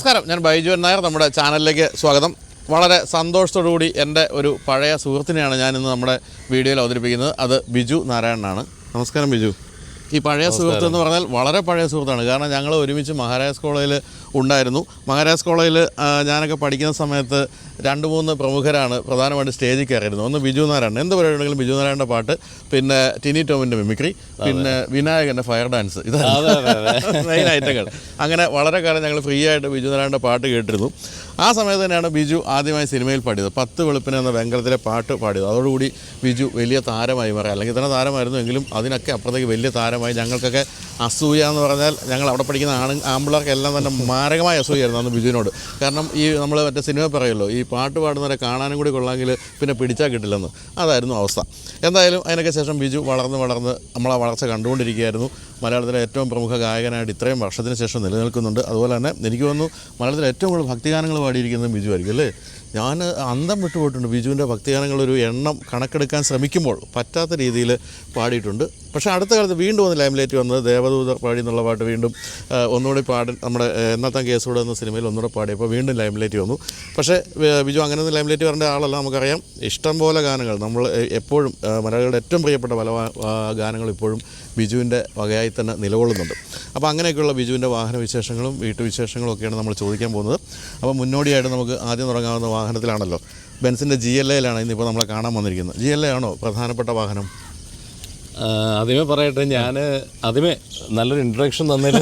നമസ്കാരം, ഞാൻ ബൈജു നായർ. നമ്മുടെ ചാനലിലേക്ക് സ്വാഗതം. വളരെ സന്തോഷത്തോടുകൂടി എൻ്റെ ഒരു പഴയ സുഹൃത്തിനെയാണ് ഞാനിന്ന് നമ്മുടെ വീഡിയോയിൽ അവതരിപ്പിക്കുന്നത്. അത് ബിജു നാരായണനാണ്. നമസ്കാരം ബിജു. ഈ പഴയ സുഹൃത്ത് എന്ന് പറഞ്ഞാൽ വളരെ പഴയ സുഹൃത്താണ്. കാരണം ഞങ്ങൾ ഒരുമിച്ച് മഹാരാജാസ് കോളേജിൽ ഉണ്ടായിരുന്നു. മഹാരാജാസ് കോളേജിൽ ഞാനൊക്കെ പഠിക്കുന്ന സമയത്ത് 2-3 പ്രമുഖരാണ് പ്രധാനമായിട്ട് സ്റ്റേജിൽ കയറിയിരുന്നത്. ഒന്ന് ബിജു നാരായണൻ, എന്ത് പറയുകയാണെങ്കിലും ബിജു നാരായണൻ്റെ പാട്ട്, പിന്നെ ടിനി ടോമിൻ്റെ മിമിക്രി, പിന്നെ വിനായകൻ്റെ ഫയർ ഡാൻസ്, ഇതാണ് മെയിൻ ഐറ്റങ്ങൾ. അങ്ങനെ വളരെ കാലം ഞങ്ങൾ ഫ്രീ ആയിട്ട് ബിജു നാരായണൻ്റെ പാട്ട് കേട്ടിരുന്നു. ആ സമയത്ത് തന്നെയാണ് ബിജു ആദ്യമായി സിനിമയിൽ പാടിയത്. 10 വെളുപ്പിന് എന്ന വെങ്കലത്തിലെ പാട്ട് പാടിയത്. അതോടുകൂടി ബിജു വലിയ താരമായി മാറി. അല്ലെങ്കിൽ തന്നെ താരമായിരുന്നു എങ്കിലും അതിനൊക്കെ അപ്പുറത്തേക്ക് വലിയ താരമായി. ഞങ്ങൾക്കൊക്കെ അസൂയ എന്ന് പറഞ്ഞാൽ ഞങ്ങൾ അവിടെ പഠിക്കുന്ന ആമ്പിള്ളേർക്കെല്ലാം തന്നെ മാരകമായ അസൂയായിരുന്നു അന്ന് ബിജുവിനോട്. കാരണം ഈ നമ്മൾ മറ്റേ സിനിമ പറയുമല്ലോ, ഈ പാട്ട് പാടുന്നവരെ കാണാനും കൂടി കൊള്ളാമെങ്കിൽ പിന്നെ പിടിച്ചാൽ കിട്ടില്ലെന്ന്. അതായിരുന്നു അവസ്ഥ. എന്തായാലും അതിനൊക്കെ ശേഷം ബിജു വളർന്ന് നമ്മളാ വളർച്ച കണ്ടുകൊണ്ടിരിക്കുകയായിരുന്നു. മലയാളത്തിലെ ഏറ്റവും പ്രമുഖ ഗായകനായിട്ട് ഇത്രയും വർഷത്തിന് ശേഷം നിലനിൽക്കുന്നുണ്ട്. അതുപോലെ തന്നെ എനിക്ക് തോന്നുന്നു മലയാളത്തിലെ ഏറ്റവും കൂടുതൽ ഭക്തിഗാനങ്ങൾ പാടിയിരിക്കുന്നത് ബിജു ആയിരിക്കും അല്ലേ? ഞാൻ അന്തം വിട്ടുപോയിട്ടുണ്ട്. ബിജുവിൻ്റെ ഭക്തിഗാനങ്ങളൊരു എണ്ണം കണക്കെടുക്കാൻ ശ്രമിക്കുമ്പോൾ പറ്റാത്ത രീതിയിൽ പാടിയിട്ടുണ്ട്. പക്ഷേ അടുത്ത കാലത്ത് വീണ്ടും ഒന്ന് ലൈംലൈറ്റ് വന്നത് ദേവദൂതർ പാടി എന്നുള്ള പാട്ട് വീണ്ടും ഒന്നുകൂടി നമ്മുടെ എന്നത്താൻ കേസോട് എന്ന സിനിമയിൽ ഒന്നുകൂടെ പാടിയപ്പോൾ വീണ്ടും ലൈംലൈറ്റ് വന്നു. പക്ഷേ ബിജു അങ്ങനെയൊന്നും ലൈംലൈറ്റ് വരേണ്ട ആളല്ല. നമുക്കറിയാം ഇഷ്ടം പോലെ ഗാനങ്ങൾ നമ്മൾ എപ്പോഴും മലയാളികളുടെ ഏറ്റവും പ്രിയപ്പെട്ട പല ഗാനങ്ങൾ ഇപ്പോഴും ബിജുവിൻ്റെ വകയായി തന്നെ നിലകൊള്ളുന്നുണ്ട്. അപ്പോൾ അങ്ങനെയൊക്കെയുള്ള ബിജുവിൻ്റെ വാഹന വിശേഷങ്ങളും വീട്ടുവിശേഷങ്ങളും ഒക്കെയാണ് നമ്മൾ ചോദിക്കാൻ പോകുന്നത്. അപ്പോൾ മുന്നോടിയായിട്ട് നമുക്ക് ആദ്യം തുടങ്ങാവുന്ന വാഹനത്തിലാണല്ലോ, ബെൻസിൻ്റെ GLAയിലാണ് ഇന്നിപ്പോൾ നമ്മളെ കാണാൻ വന്നിരിക്കുന്നത്. GLA ആണോ പ്രധാനപ്പെട്ട വാഹനം? ആദ്യമേ പറയട്ടെ, ഞാൻ ആദ്യമേ നല്ലൊരു ഇൻട്രൊഡക്ഷൻ തന്നതിന്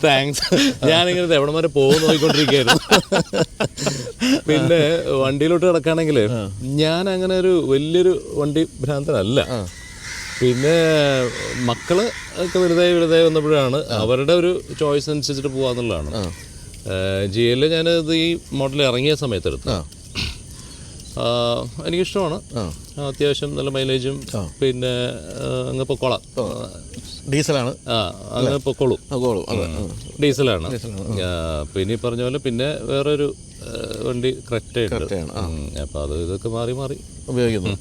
താങ്ക്സ്. ഞാനിങ്ങനെ എവിടെ വരെ പോകും നോക്കിക്കൊണ്ടിരിക്കുകയായിരുന്നു. പിന്നെ വണ്ടിയിലോട്ട് കിടക്കുകയാണെങ്കിൽ ഞാൻ അങ്ങനെ ഒരു വലിയൊരു വണ്ടി ഭ്രാന്തനല്ല. പിന്നെ മക്കള് ഒക്കെ വലുതായി വന്നപ്പോഴാണ് അവരുടെ ഒരു ചോയ്സ് അനുസരിച്ചിട്ട് പോകാന്നുള്ളതാണ്. GLA ഞാനത് ഈ മോഡൽ ഇറങ്ങിയ സമയത്തെടുത്തു. എനിക്കിഷ്ടമാണ്. അത്യാവശ്യം നല്ല മൈലേജും പിന്നെ അങ്ങ് പൊക്കോളാം. ഡീസലാണ്. അങ്ങ് പൊക്കോളൂ, ഡീസലാണ്. പിന്നെ ഈ പറഞ്ഞ പോലെ പിന്നെ വേറൊരു വണ്ടി ക്രെറ്റയുണ്ട്. അപ്പോൾ അത് ഇതൊക്കെ മാറി ഉപയോഗിക്കുന്നു.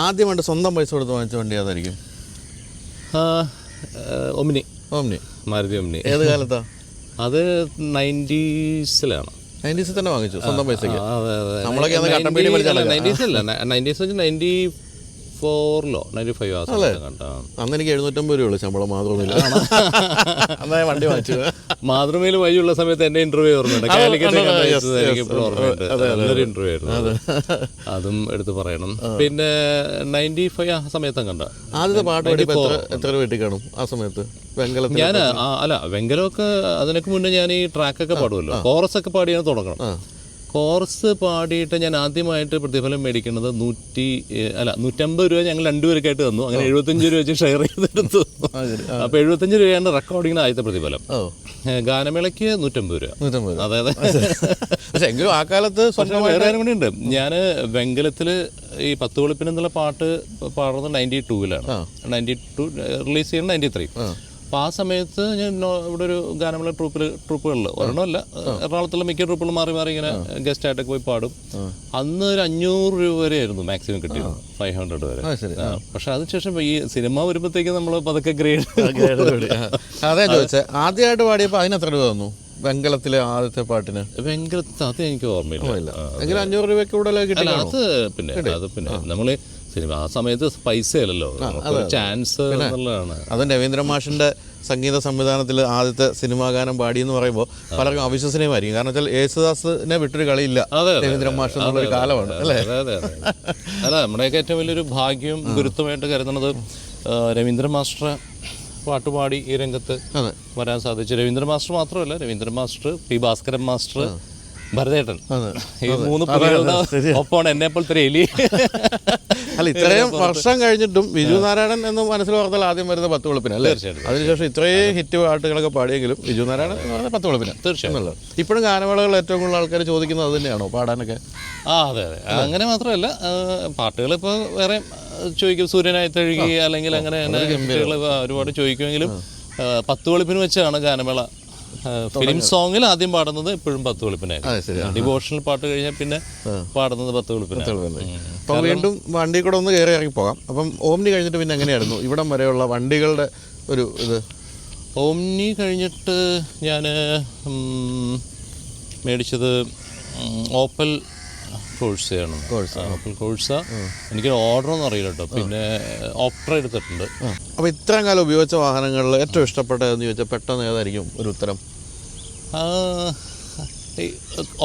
ആദ്യമായിട്ട് സ്വന്തം പൈസ കൊടുത്ത് വാങ്ങിച്ച വണ്ടി ഏതായിരിക്കും? Omni, Maruti Omni. ഏത് കാലത്താ അത്? 90s-ലാണ്. 90s തന്നെ വാങ്ങിച്ചു സ്വന്തം പൈസക്ക്? നമ്മളൊക്കെ 90s അല്ല, 90s 94-ലോ 95 ആ സമയത്ത് കണ്ട. അന്ന് എനിക്ക് 750 രൂപയുള്ളൂ ശമ്പളം മാതൃഭൂമിയിൽ. അന്നാ വണ്ടി വാങ്ങിച്ചു. മാതൃഭൂമിയിൽ വഴിയുള്ള സമയത്ത് എൻ്റെ ഇന്റർവ്യൂ ഓർമ്മയുണ്ട്. എനിക്ക് ഇപ്പോഴും ഓർമ്മയുണ്ട്. നല്ലൊരു ഇന്റർവ്യൂ ആയിരുന്നു. അതും എടുത്ത് പറയണം. പിന്നെ 95 ആ സമയത്തും കണ്ട. ആദ്യത്തെ പാട്ട് എത്ര വീട്ടിൽ കാണും ആ സമയത്ത്? ഞാൻ വെങ്കലമൊക്കെ അതിനൊക്കെ മുന്നേ ഞാൻ ഈ ട്രാക്കൊക്കെ പാടുമല്ലോ, കോറസ് ഒക്കെ പാടിയാണ് തുടങ്ങണം. കോറസ് പാടിയിട്ട് ഞാൻ ആദ്യമായിട്ട് പ്രതിഫലം മേടിക്കുന്നത് 150 രൂപ ഞങ്ങൾ 2 പേർക്കായിട്ട് തന്നു. അങ്ങനെ 75 രൂപ വെച്ച് ഷെയർ ചെയ്തെടുത്തു. അപ്പോൾ 75 രൂപയാണ് റെക്കോർഡിങ്ങിന് ആദ്യത്തെ പ്രതിഫലം. ഗാനമേളയ്ക്ക് 150 രൂപ. അതായത് പക്ഷേ എങ്കിലും ആ കാലത്ത് വേറെ കാര്യം കൂടി ഉണ്ട്. ഞാൻ വെങ്കലത്തിൽ ഈ 10 വെളുപ്പിന് എന്നുള്ള പാട്ട് പാടുന്നത് 92-ലാണ്. 92 റിലീസ് ചെയ്യുന്നത് 93. അപ്പോൾ ആ സമയത്ത് ഞാൻ ഇവിടെ ഒരു ഗാനമേള ട്രൂപ്പുകളിൽ ഒരെണ്ണമല്ല, എറണാകുളത്തുള്ള മിക്ക ട്രൂപ്പുകളും മാറി ഇങ്ങനെ ഗസ്റ്റായിട്ടൊക്കെ പോയി പാടും. അന്ന് ഒരു 500 രൂപ വരെ ആയിരുന്നു മാക്സിമം കിട്ടിയത്, 500 വരെ. പക്ഷെ അതിനുശേഷം ഈ സിനിമ വരുമ്പോഴത്തേക്ക് നമ്മൾ പതുക്കെ ഗ്രേഡ്. അതെ ചോദിച്ചത്, ആദ്യമായിട്ട് പാടിയപ്പോൾ അതിനെത്ര രൂപ തന്നു വെങ്കലത്തിലെ ആദ്യത്തെ പാട്ടിന്? വെങ്കലത്തെ അത് എനിക്ക് ഓർമ്മയില്ല. എങ്കിലും 500 രൂപയ്ക്ക് കൂടുതൽ കിട്ടില്ല. അത് പിന്നെ നമ്മൾ സിനിമ ആ സമയത്ത് പൈസയല്ലല്ലോ, ചാൻസ് എന്നുള്ളതാണ്. അത് രവീന്ദ്ര മാഷിന്റെ സംഗീത സംവിധാനത്തിൽ ആദ്യത്തെ സിനിമാ ഗാനം പാടിയെന്ന് പറയുമ്പോൾ പലർക്കും അവിശ്വസനീയമായിരിക്കും. കാരണം വെച്ചാൽ യേശുദാസിനെ വിട്ടൊരു കളിയില്ല രവീന്ദ്ര മാഷ് എന്നുള്ളൊരു കാലമാണ് അല്ലേ? അല്ല, നമ്മുടെയൊക്കെ ഏറ്റവും വലിയൊരു ഭാഗ്യവും ഗുരുത്വമായിട്ട് കരുതുന്നത് രവീന്ദ്ര മാസ്റ്റർ പാട്ടുപാടി ഈ രംഗത്ത് വരാൻ സാധിച്ചു. രവീന്ദ്ര മാസ്റ്റർ മാത്രമല്ല, Ravindra master, P Bhaskaran master, ഭരതേട്ടൻ, ഈ 3 പുലികളുടെ ഒപ്പമാണ് എന്നെപ്പോലത്തെ എലി. അല്ല, ഇത്രയും വർഷം കഴിഞ്ഞിട്ടും ബിജു നാരായണൻ എന്ന് മനസ്സിൽ ഓർത്താൽ ആദ്യം വരുന്ന 10 വെളുപ്പിന് അല്ലേ? അതിനുശേഷം ഇത്രയും ഹിറ്റ് പാട്ടുകളൊക്കെ പാടിയെങ്കിലും ബിജു നാരായണൻ എന്ന് പറഞ്ഞാൽ 10 വെളുപ്പിന് തീർച്ചയായും. ഇപ്പോഴും ഗാനമേളകൾ ഏറ്റവും കൂടുതൽ ആൾക്കാർ ചോദിക്കുന്നത് അത് തന്നെയാണോ, പാടാനൊക്കെ? അതെ. അങ്ങനെ മാത്രമല്ല, പാട്ടുകൾ ഇപ്പോൾ വേറെ ചോദിക്കും, സൂര്യനായത്തഴുകി അല്ലെങ്കിൽ അങ്ങനെ ഒരുപാട് ചോദിക്കുമെങ്കിലും 10 വെളുപ്പിന് വെച്ചാണ് ഗാനമേള. ഫിലിം സോങ്ങിൽ ആദ്യം പാടുന്നത് ഇപ്പോഴും 10 വെളുപ്പിനായിരുന്നു. ഡിവോഷണൽ പാട്ട് കഴിഞ്ഞാൽ പിന്നെ പാടുന്നത് 10 വെളുപ്പിനായിരുന്നു. അപ്പം വീണ്ടും വണ്ടി കൂടെ ഒന്ന് കയറി ഇറങ്ങി പോകാം. അപ്പം ഓംനി കഴിഞ്ഞിട്ട് പിന്നെ എങ്ങനെയായിരുന്നു ഇവിടം വരെയുള്ള വണ്ടികളുടെ ഒരു ഇത്? ഓംനി കഴിഞ്ഞിട്ട് ഞാൻ മേടിച്ചത് ഓപ്പൽ കോഴ്സയാണ്. ഓപ്പൽ കോഴ്സ. എനിക്ക് ഓർഡറൊന്നും അറിയില്ല കേട്ടോ. പിന്നെ ഓപ്ട്ര എടുത്തിട്ടുണ്ട്. അപ്പോൾ ഇത്രയും കാലം ഉപയോഗിച്ച വാഹനങ്ങളിൽ ഏറ്റവും ഇഷ്ടപ്പെട്ടതെന്ന് ചോദിച്ചാൽ പെട്ടെന്ന് ഏതായിരിക്കും ഒരു ഉത്തരം?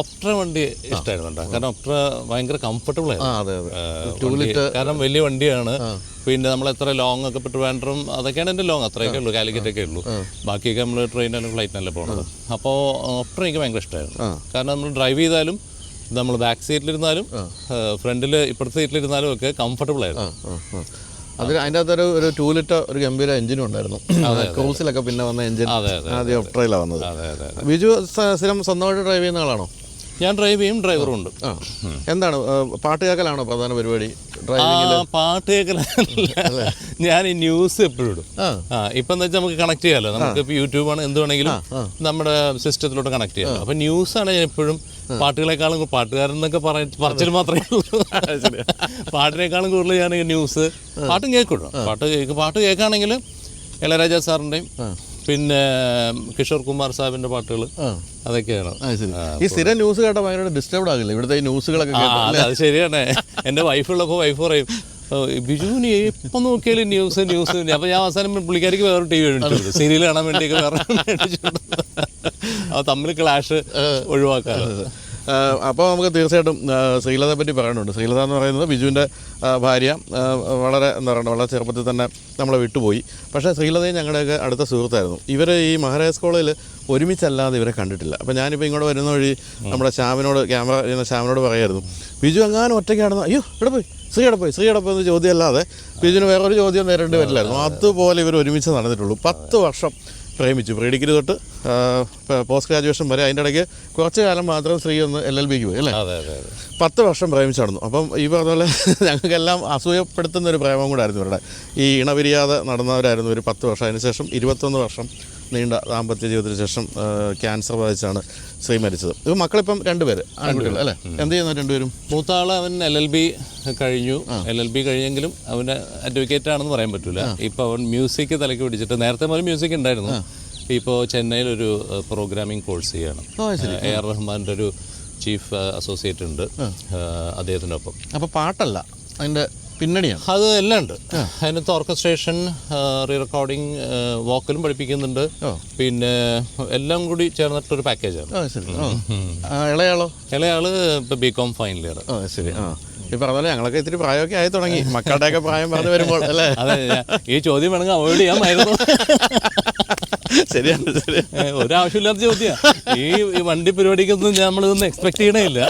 ഒപ്ട്ര വണ്ടി ഇഷ്ടമായിരുന്നു കാരണം ഒപ്ട്ര ഭയങ്കര കംഫർട്ടബിൾ ആയിരുന്നു. കാരണം വലിയ വണ്ടിയാണ്. പിന്നെ നമ്മൾ എത്ര ലോങ് ഒക്കെ ട്രിവാൻഡ്രം അതൊക്കെയാണ് എൻ്റെ ലോങ്, അത്രയൊക്കെ ഉള്ളൂ, കാലിക്കറ്റ് ഒക്കെ ഉള്ളൂ. ബാക്കിയൊക്കെ നമ്മൾ ട്രെയിനിലും ഫ്ലൈറ്റിനല്ലേ പോകുന്നത്. അപ്പോൾ ഒപ്ട്ര എനിക്ക് ഭയങ്കര ഇഷ്ടമായിരുന്നു. കാരണം നമ്മൾ ഡ്രൈവ് ചെയ്താലും നമ്മൾ ബാക്ക് സീറ്റിലിരുന്നാലും ഫ്രണ്ടിൽ ഇപ്പുറത്തെ സീറ്റിലിരുന്നാലും ഒക്കെ കംഫർട്ടബിൾ ആയിരുന്നു. അതിൻ്റെ അകത്തൊരു 2 ലിറ്റർ ഒരു ഗംഭീര എഞ്ചിനും ഉണ്ടായിരുന്നു. ക്രൂസിലൊക്കെ പിന്നെ വന്ന എഞ്ചിൻ ആദ്യം ഒപ്ട്രയിലാണ് വന്നത്. ബിജു സ്ഥിരം സ്വന്തമായിട്ട് ഡ്രൈവ് ചെയ്യുന്ന ആളാണോ? ഞാൻ ഡ്രൈവ് ചെയ്യും, ഡ്രൈവറും ഉണ്ട്. എന്താണ് പാട്ട് കേൾക്കലാണോ പ്രധാന പരിപാടി? പാട്ട് കേൾക്കലല്ല, ഞാൻ ഈ ന്യൂസ് എപ്പോഴും ഇടും. ഇപ്പം എന്താ വെച്ചാൽ നമുക്ക് കണക്ട് ചെയ്യാമല്ലോ, നമുക്ക് ഇപ്പോൾ യൂട്യൂബാണ് എന്ത് വേണമെങ്കിലും നമ്മുടെ സിസ്റ്റത്തിലോട്ട് കണക്ട് ചെയ്യാമല്ലോ. അപ്പം ന്യൂസാണ് ഞാൻ എപ്പോഴും പാട്ടുകളെക്കാളും, പാട്ടുകാരെന്നൊക്കെ പറച്ചിൽ മാത്രമേ ഉള്ളൂ. പാട്ടിനേക്കാളും കൂടുതൽ ഞാൻ ന്യൂസ് പാട്ടും കേൾക്കും. പാട്ട് കേൾക്കുകയാണെങ്കിൽ ഇളയരാജ സാറിൻ്റെയും പിന്നെ കിഷോർ കുമാർ സാഹിബിന്റെ പാട്ടുകൾ അതൊക്കെയാണ്. ഈ സ്ഥിരം ന്യൂസ് കേട്ടാൽ ഭയങ്കര ഡിസ്റ്റർബ്ഡ് ആകില്ല ഇവിടുത്തെ ഈ ന്യൂസുകളൊക്കെ? അത് ശരിയാണ്. എൻ്റെ വൈഫുള്ളപ്പോൾ വൈഫ് പറയും, ബിജുവിന് എപ്പം നോക്കിയാലും ന്യൂസ്. അപ്പോൾ ഞാൻ അവസാനം പുള്ളിക്കാരിക്ക് വേറെ TV മേടിച്ചു, സീരിയൽ കാണാൻ വേണ്ടിയൊക്കെ വേറെ മേടിച്ചിട്ടുണ്ട്. അപ്പോൾ തമ്മിൽ ക്ലാഷ് ഒഴിവാക്കാമല്ലോ. അപ്പോൾ നമുക്ക് തീർച്ചയായിട്ടും ശ്രീലതയെ പറ്റി പറയാനുണ്ട്. ശ്രീലത എന്ന് പറയുന്നത് ബിജുവിൻ്റെ ഭാര്യ. വളരെ എന്താ പറയുക, വളരെ ചെറുപ്പത്തിൽ തന്നെ നമ്മളെ വിട്ടുപോയി. പക്ഷേ ശ്രീലതയും ഞങ്ങളുടെയൊക്കെ അടുത്ത സുഹൃത്തായിരുന്നു. ഇവർ ഈ മഹാരാജാസ് കോളേജിൽ ഒരുമിച്ചല്ലാതെ ഇവരെ കണ്ടിട്ടില്ല. അപ്പോൾ ഞാനിപ്പോൾ ഇങ്ങോട്ട് വരുന്ന വഴി നമ്മുടെ ശ്യാമിനോട്, ക്യാമറ ചെയ്യുന്ന ശ്യാമിനോട് പറയായിരുന്നു, ബിജു എങ്ങാനും ഒറ്റയ്ക്കാണെന്ന്, അയ്യോ ഇവിടെ പോയി ശ്രീയുടെ പോയി എന്ന് ചോദ്യമല്ലാതെ ബിജുവിന് വേറൊരു ചോദ്യം നേരിടേണ്ടി വരില്ലായിരുന്നു. അതുപോലെ ഇവർ ഒരുമിച്ച് നടന്നിട്ടുള്ളൂ. 10 വർഷം പ്രേമിച്ചു, പ്രീ ഡിഗ്രി തൊട്ട് പോസ്റ്റ് ഗ്രാജുവേഷൻ വരെ. അതിൻ്റെ ഇടയ്ക്ക് കുറച്ച് കാലം മാത്രം ശ്രീ ഒന്ന് LLBക്ക് പോയി അല്ലേ? 10 വർഷം പ്രേമിച്ച് നടന്നു. അപ്പം ഈ പറഞ്ഞ പോലെ ഞങ്ങൾക്കെല്ലാം അസൂയപ്പെടുത്തുന്ന ഒരു പ്രേമം കൂടെ ആയിരുന്നു ഇവരുടെ. ഈ ഇണപിരിയാതെ നടന്നവരായിരുന്നു ഒരു 10 വർഷം. അതിനുശേഷം 21 വർഷം നീണ്ട ദാമ്പത്യ ജീവിതത്തിന് ശേഷം ക്യാൻസർ ബാധിച്ചാണ് ശ്രീ മരിച്ചത്. ഇത് മക്കളിപ്പം 2 പേര് ആൺകുട്ടികൾ അല്ലേ? എന്ത് ചെയ്യുന്നു 2 പേരും? മൂത്താള് അവൻ LLB കഴിഞ്ഞു. LLB കഴിഞ്ഞെങ്കിലും അവന് അഡ്വക്കേറ്റ് ആണെന്ന് പറയാൻ പറ്റില്ല. ഇപ്പോൾ അവൻ മ്യൂസിക് തലയ്ക്ക് പിടിച്ചിട്ട്, നേരത്തെ മുതൽ മ്യൂസിക് ഉണ്ടായിരുന്നു. ഇപ്പോൾ ചെന്നൈയിലൊരു പ്രോഗ്രാമിംഗ് കോഴ്സ് ചെയ്യണം. AR റഹ്മാൻ്റെ ഒരു ചീഫ് അസോസിയേറ്റ് ഉണ്ട് അദ്ദേഹത്തിനൊപ്പം. അപ്പോൾ പാട്ടല്ല, അതിൻ്റെ പിന്നണിയാണ്. അത് എല്ലാം ഉണ്ട്. അതിനകത്ത് ഓർക്കസ്ട്രേഷൻ, റീ റെക്കോർഡിങ്, വോക്കലും പഠിപ്പിക്കുന്നുണ്ട്. പിന്നെ എല്ലാം കൂടി ചേർന്നിട്ടൊരു പാക്കേജാണ്. ഇളയാള് ഇപ്പോൾ BCom ഫൈനൽ ഇയർ. ശരി. ഈ പറഞ്ഞ പോലെ ഞങ്ങളൊക്കെ ഇത്തിരി പ്രായമൊക്കെ ആയി തുടങ്ങി, മക്കളുടെയൊക്കെ പ്രായം പറഞ്ഞു വരുമ്പോൾ അല്ലേ? അതെ, ഈ ചോദ്യം വേണമെങ്കിൽ അവോയ്ഡ് ചെയ്യാമായിരുന്നു. ശരിയാണ്. ഒരാവശ്യമില്ലാത്ത ചോദ്യമാണ്. ഈ വണ്ടി പരിപാടിക്കൊന്നും നമ്മളിതൊന്നും എക്സ്പെക്ട് ചെയ്യണമില്ല.